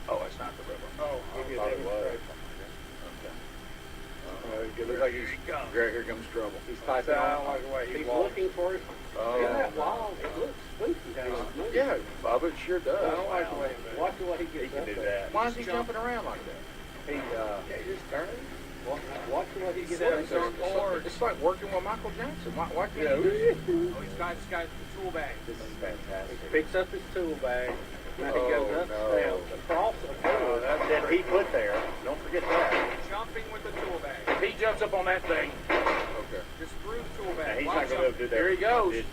Oh, that's not the robot. Oh, I thought it was. It looks like he's, here comes trouble. He's typing on. He's looking for it. Oh, Isn't that wild? It looks spooky how it's moving. Yeah, Bubba, it sure does. I don't like the way it moves. Watch the way he He gets can up do there. that. Why is he jumping around like that? He, He just turns. Watch the way he gets It's, up there. it's like working with Michael Jackson. Why can't Yeah, he do it? Oh, he's got the tool bag. this is fantastic. He picks up his tool bag. Now he Oh, goes up no. down across the floor. That he put there. Don't forget that. Jumping with the tool bag. If he jumps up on that thing. Okay. Just through the tool Now, bag. he's While not going to be able to do that. There he goes. Dishes.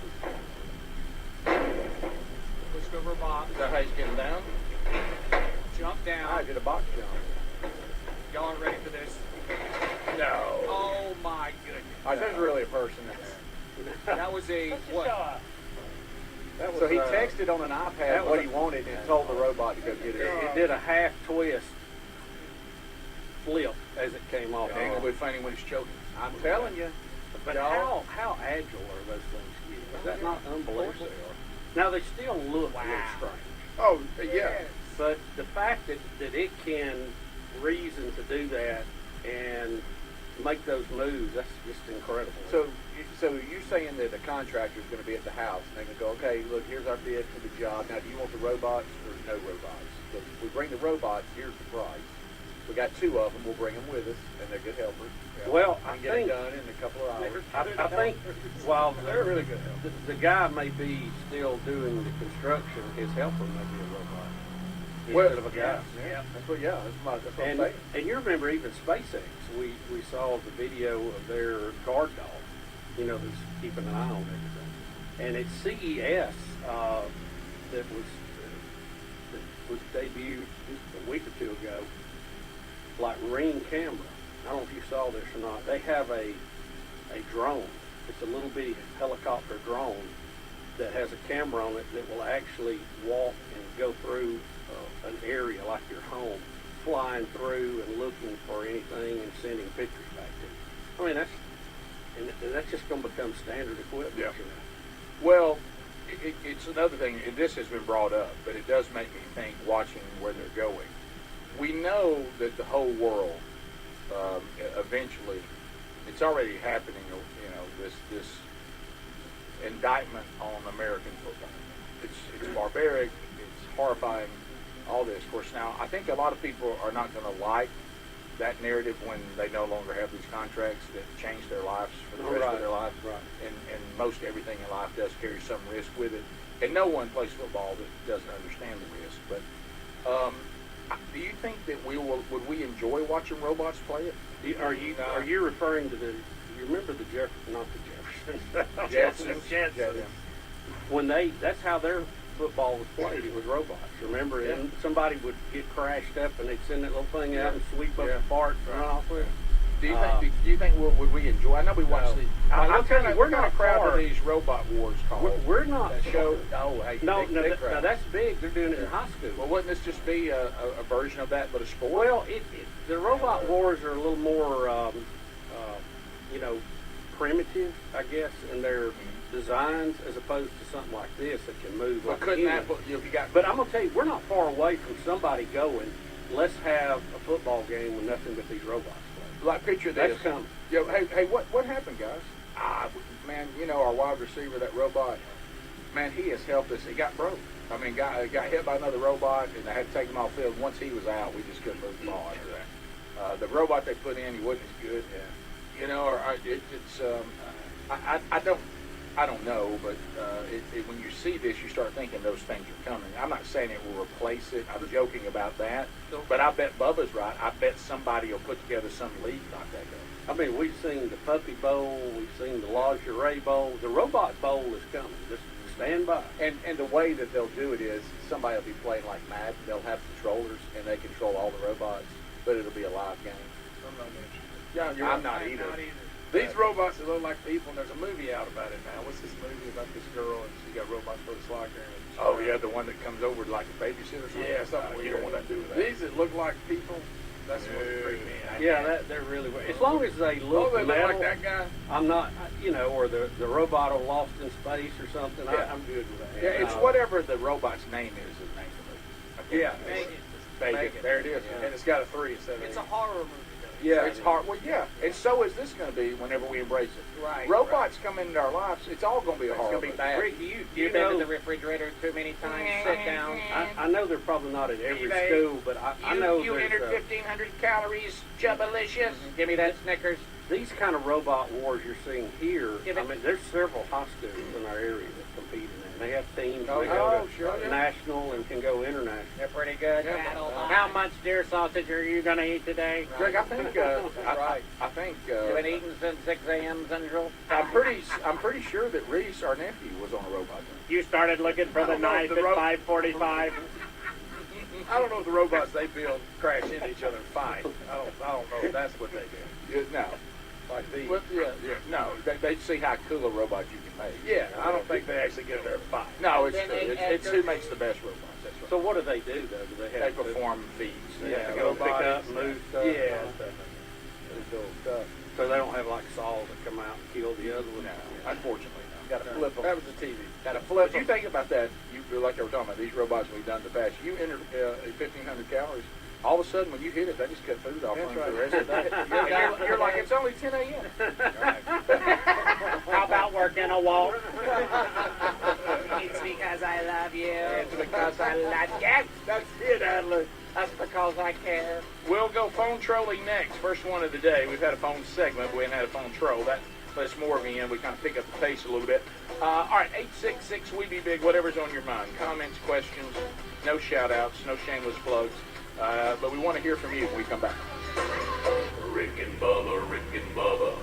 Pushed over a box. Is that how he's getting down? Jump I down. did a box jump. Y'all aren't ready for this. No. Oh my goodness. There's really a person. That was a what? That was, So he texted on an iPad that was what a- he wanted and told the robot to go get it. It did a half twist flip as it came off. It ain't gonna be funny when he's choking. I'm telling you. But y'all- how agile are those things getting? Is that not unbelievable? Now they still look a little strange. Oh, yeah. But the fact that it can reason to do that and make those moves, that's just incredible. So you're saying that the contractor's going to be at the house and they're going to go, okay, look, here's our bid for the job. Now, do you want the robots or no robots? So if we bring the robots, here's the price. We got 2 of them. We'll bring them with us, and they're good helpers. Well, I I can get think it done in a couple of hours. I think while They're really good help. the guy may be still doing the construction, his helper may be a robot instead of a guy. Yeah, that's what I'm And, saying. and you remember even SpaceX, we saw the video of their guard dog, you know, that's keeping an eye on everything. And at CES, that was debuted just a week or 2 ago, like Ring camera. I don't know if you saw this or not. They have a drone. It's a little bitty helicopter drone that has a camera on it that will actually walk and go through an area like your home, flying through and looking for anything and sending pictures back to you. I mean, that's just going to become standard equipment. Yeah. You know? Well, it's another thing, and this has been brought up, but it does make me think, watching where they're going. We know that the whole world, eventually, it's already happening, you know, this indictment on American football. It's barbaric, it's horrifying, all this. Of course, now, I think a lot of people are not going to like that narrative when they no longer have these contracts that change their lives for the rest of their life. Right. And most everything in life does carry some risk with it. And no one plays football that doesn't understand the risk. But do you think that would we enjoy watching robots play it? Are you referring to you remember the not the Jeffersons? Jetsons. When that's how their football was played. It was robots. Remember, and somebody would get crashed up, and they'd send that little thing out and sweep up the parts and run off with it. Do you think would we enjoy? I know we watched the. I I'm telling you, we're not crowd far. of these robot wars called. We're not that show. far. Oh, hey, No, big, no, big now crowd. that's big. They're doing it in high school. Well, wouldn't this just be a version of that, but a sport? Well, the robot wars are a little more, primitive, I guess, in their designs, as opposed to something like this that can move. But like a couldn't human. that? You got. But I'm gonna tell you, we're not far away from somebody going, let's have a football game with nothing but these robots play. Like picture this. That's coming. Yo, hey, what happened, guys? Man, our wide receiver, that robot. Man, he has helped us. He got broke. I mean, got hit by another robot, and they had to take him off field. Once he was out, we just couldn't move the ball after that. The robot they put in, he wasn't as good. Yeah. I don't know, but when you see this, you start thinking those things are coming. I'm not saying it will replace it. I'm joking about that. But I bet Bubba's right. I bet somebody will put together some league like that. I mean, we've seen the Puppy Bowl, we've seen the Lingerie Bowl. The Robot Bowl is coming. Just stand by. And the way that they'll do it is somebody will be playing like Madden. They'll have controllers, and they control all the robots, but it'll be a live game. I'm not interested. Yeah, I'm not either. These robots that look like people, and there's a movie out about it now. What's this movie about this girl, and she got robots for the locker? Oh, yeah, the one that comes over like a babysitter or something? Yeah, something weird. You don't want to do that. These that look like people, that's what freak me out. Yeah, they're really weird. As long as they look they metal, look like that guy. I'm not, or the robot on Lost in Space or something. Yeah. I'm good with that. Yeah, it's whatever the robot's name is that makes the movie. Yeah. Bacon. There it is. Yeah. And it's got a 3 instead of It's a horror movie, though. Yeah, it's hard. Well, yeah, and so is this going to be whenever we embrace it. Right. Robots come into our lives. It's all going to be a horror. It's going to be bad. Rick, You've been to the refrigerator too many times. Sit down. I know they're probably not at every Eat, school, but I know you there's, entered 1,500 calories. Jubbalicious. Give me that Snickers. these kind of robot wars you're seeing here. Give it- I mean, there's several high schools in our area that compete in that. They have teams that Oh, go to sure, yeah. national and can go international. They're pretty good. Yeah. How much deer sausage are you going to eat today? Greg, I think. I think. You've been eating since 6 a.m. Central. I'm pretty sure that Reese, our nephew, was on a robot. You started looking for the knife at 5:45. I don't know if the robots they build crash into each other and fight. I don't know if that's what they do. No. Like these. Well, no. They see how cool a robot you can make. Yeah, I don't think they actually get in there and fight. No, it's true. It's who makes the best robots. That's right. So what do they do though? Do they have They perform feats. They have to go pick up, move stuff. Yeah. Really cool stuff. So they don't have like saws that come out and kill the other one. No, unfortunately, no. Got to flip them. That was the TV. Got to flip. But you think about that. You like they were talking about these robots we've done in the past. You enter 1,500 calories. All of a sudden, when you hit it, they just cut food off for the rest of the day. You're like, it's only 10 a.m. How about working a wall? It's because I love you. It's because I love you. That's it, Adler. That's because I care. We'll go phone trolling next. First one of the day. We've had a phone segment, but we haven't had a phone troll. That lets more of you in. We kind of pick up the pace a little bit. All right, 866 We Be Big. Whatever's on your mind. Comments, questions, no shout-outs, no shameless plugs. But we want to hear from you when we come back. Rick and Bubba.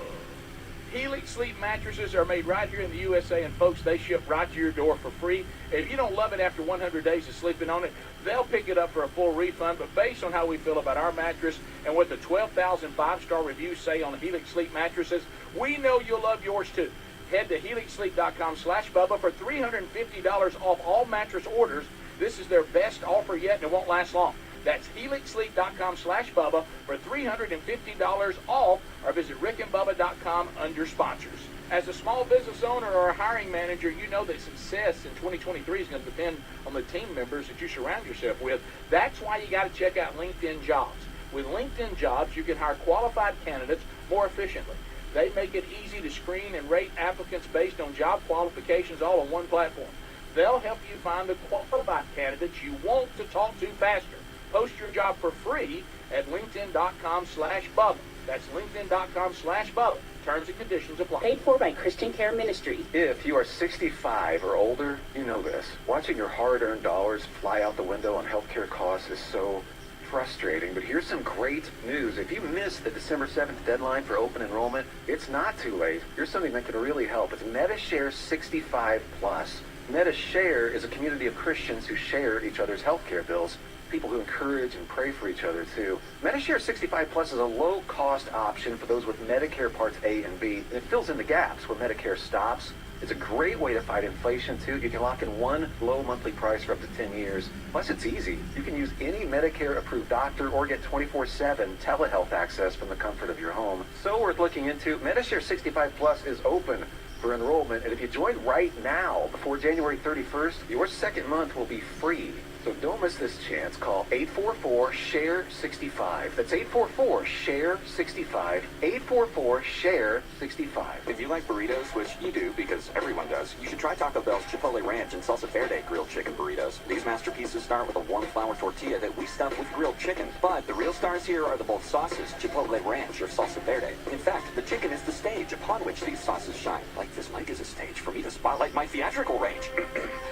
Helix Sleep mattresses are made right here in the USA, and folks, they ship right to your door for free. If you don't love it after 100 days of sleeping on it, they'll pick it up for a full refund. But based on how we feel about our mattress and what the 12,000 5-star reviews say on Helix Sleep mattresses, we know you'll love yours too. Head to helixsleep.com/Bubba for $350 off all mattress orders. This is their best offer yet, and it won't last long. That's helixsleep.com/Bubba for $350 off, or visit rickandbubba.com under sponsors. As a small business owner or a hiring manager, you know that success in 2023 is going to depend on the team members that you surround yourself with. That's why you got to check out LinkedIn Jobs. With LinkedIn Jobs, you can hire qualified candidates more efficiently. They make it easy to screen and rate applicants based on job qualifications all on one platform. They'll help you find the qualified candidates you want to talk to faster. Post your job for free at linkedin.com/Bubba. That's linkedin.com/Bubba. Terms and conditions apply. Paid for by Christian Care Ministry. If you are 65 or older, you know this. Watching your hard-earned dollars fly out the window on healthcare costs is so frustrating, but here's some great news. If you missed the December 7th deadline for open enrollment, it's not too late. Here's something that can really help. It's MediShare 65 Plus. MediShare is a community of Christians who share each other's healthcare bills. people who encourage and pray for each other, too. Medishare 65 Plus is a low-cost option for those with Medicare Parts A and B. It fills in the gaps where Medicare stops. It's a great way to fight inflation, too. You can lock in one low monthly price for up to 10 years. Plus, it's easy. You can use any Medicare-approved doctor or get 24/7 telehealth access from the comfort of your home. So worth looking into. Medishare 65 Plus is open for enrollment, and if you join right now, before January 31st, your second month will be free. So don't miss this chance. Call 844-SHARE-65. That's 844-SHARE-65. 844-SHARE-65. If you like burritos, which you do because everyone does, you should try Taco Bell's Chipotle Ranch and Salsa Verde grilled chicken burritos. These masterpieces start with a warm flour tortilla that we stuff with grilled chicken. But the real stars here are the both sauces, Chipotle Ranch or Salsa Verde. In fact, the chicken is the stage upon which these sauces shine. Like this mic is a stage for me to spotlight my theatrical range.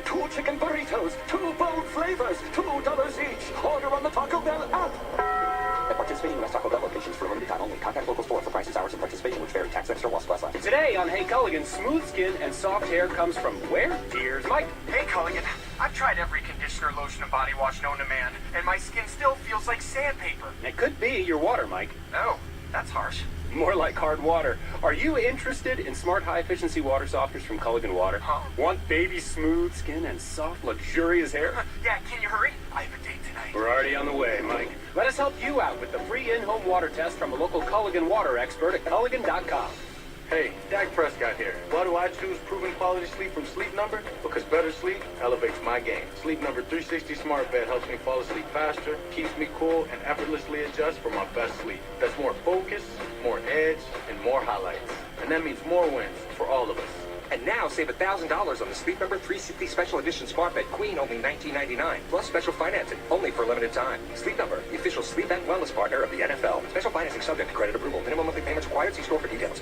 2 chicken burritos, 2 bold flavors, $2 each. Order on the Taco Bell app. At participating U.S. Taco Bell locations for a limited time only. Contact local store for prices, hours, and participation, which vary. Tax extra while supplies last. Today on Hey Culligan, smooth skin and soft hair comes from where? Here's Mike. Hey Culligan, I've tried every conditioner, lotion, and body wash known to man, and my skin still feels like sandpaper. It could be your water, Mike. Oh, that's harsh. More like hard water. Are you interested in smart, high-efficiency water softeners from Culligan Water? Huh? Want baby smooth skin and soft, luxurious hair? Yeah, can you hurry? I have a date tonight. We're already on the way, Mike. Let us help you out with the free in-home water test from a local Culligan water expert at Culligan.com. Hey, Dak Prescott here. Why do I choose proven quality sleep from Sleep Number? Because better sleep elevates my game. Sleep Number 360 Smart Bed helps me fall asleep faster, keeps me cool, and effortlessly adjusts for my best sleep. That's more focus, more edge, and more highlights. And that means more wins for all of us. And now save $1,000 on the Sleep Number 360 Special Edition Smart Bed Queen, only $19.99, plus special financing, only for a limited time. Sleep Number, the official sleep and wellness partner of the NFL. Special financing subject to credit approval. Minimum monthly payments required. See store for details.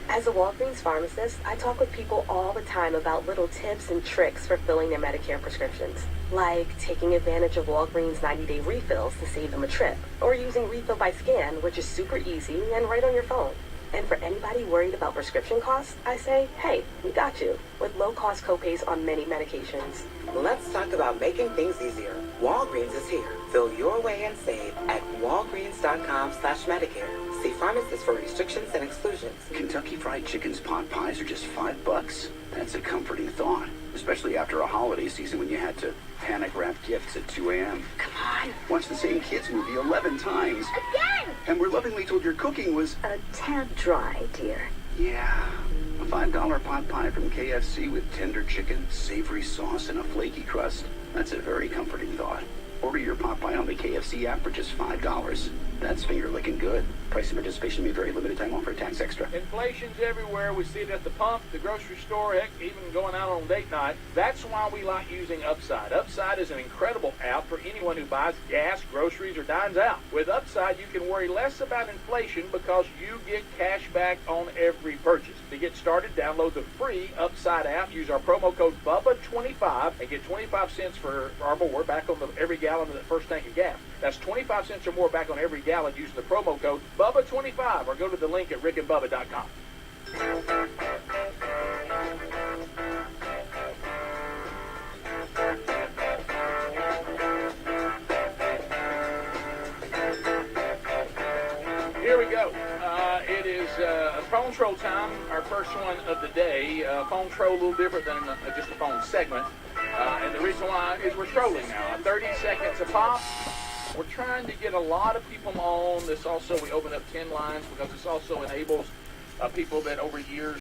As a Walgreens pharmacist, I talk with people all the time about little tips and tricks for filling their Medicare prescriptions, like taking advantage of Walgreens 90-day refills to save them a trip, or using Refill by Scan, which is super easy and right on your phone. And for anybody worried about prescription costs, I say, hey, we got you, with low-cost copays on many medications. Let's talk about making things easier. Walgreens is here. Fill your way and save at walgreens.com/Medicare. See pharmacists for restrictions and exclusions. Kentucky Fried Chicken's pot pies are just $5. That's a comforting thought, especially after a holiday season when you had to panic wrap gifts at 2 a.m. Come on. Watch the same kids movie 11 times. Again! And we're lovingly told your cooking was a tad dry, dear. Yeah. A $5 pot pie from KFC with tender chicken, savory sauce, and a flaky crust. That's a very comforting thought. Order your pot pie on the KFC app for just $5. That's finger licking good. Price and participation may vary. Limited time offer. Tax extra. Inflation's everywhere. We see it at the pump, the grocery store, heck, even going out on date night. That's why we like using Upside. Upside is an incredible app for anyone who buys gas, groceries, or dines out. With Upside, you can worry less about inflation because you get cash back on every purchase. To get started, download the free Upside app. Use our promo code BUBBA25 and get 25 cents or more back on every gallon of that first tank of gas. That's 25 cents or more back on every gallon using the promo code BUBBA25 or go to the link at rickandbubba.com. Here we go. It is phone troll time, our first one of the day. Phone troll a little different than just a phone segment. And the reason why is we're trolling now. 30 seconds a pop. We're trying to get a lot of people on. This also, we open up 10 lines because this also enables people that over years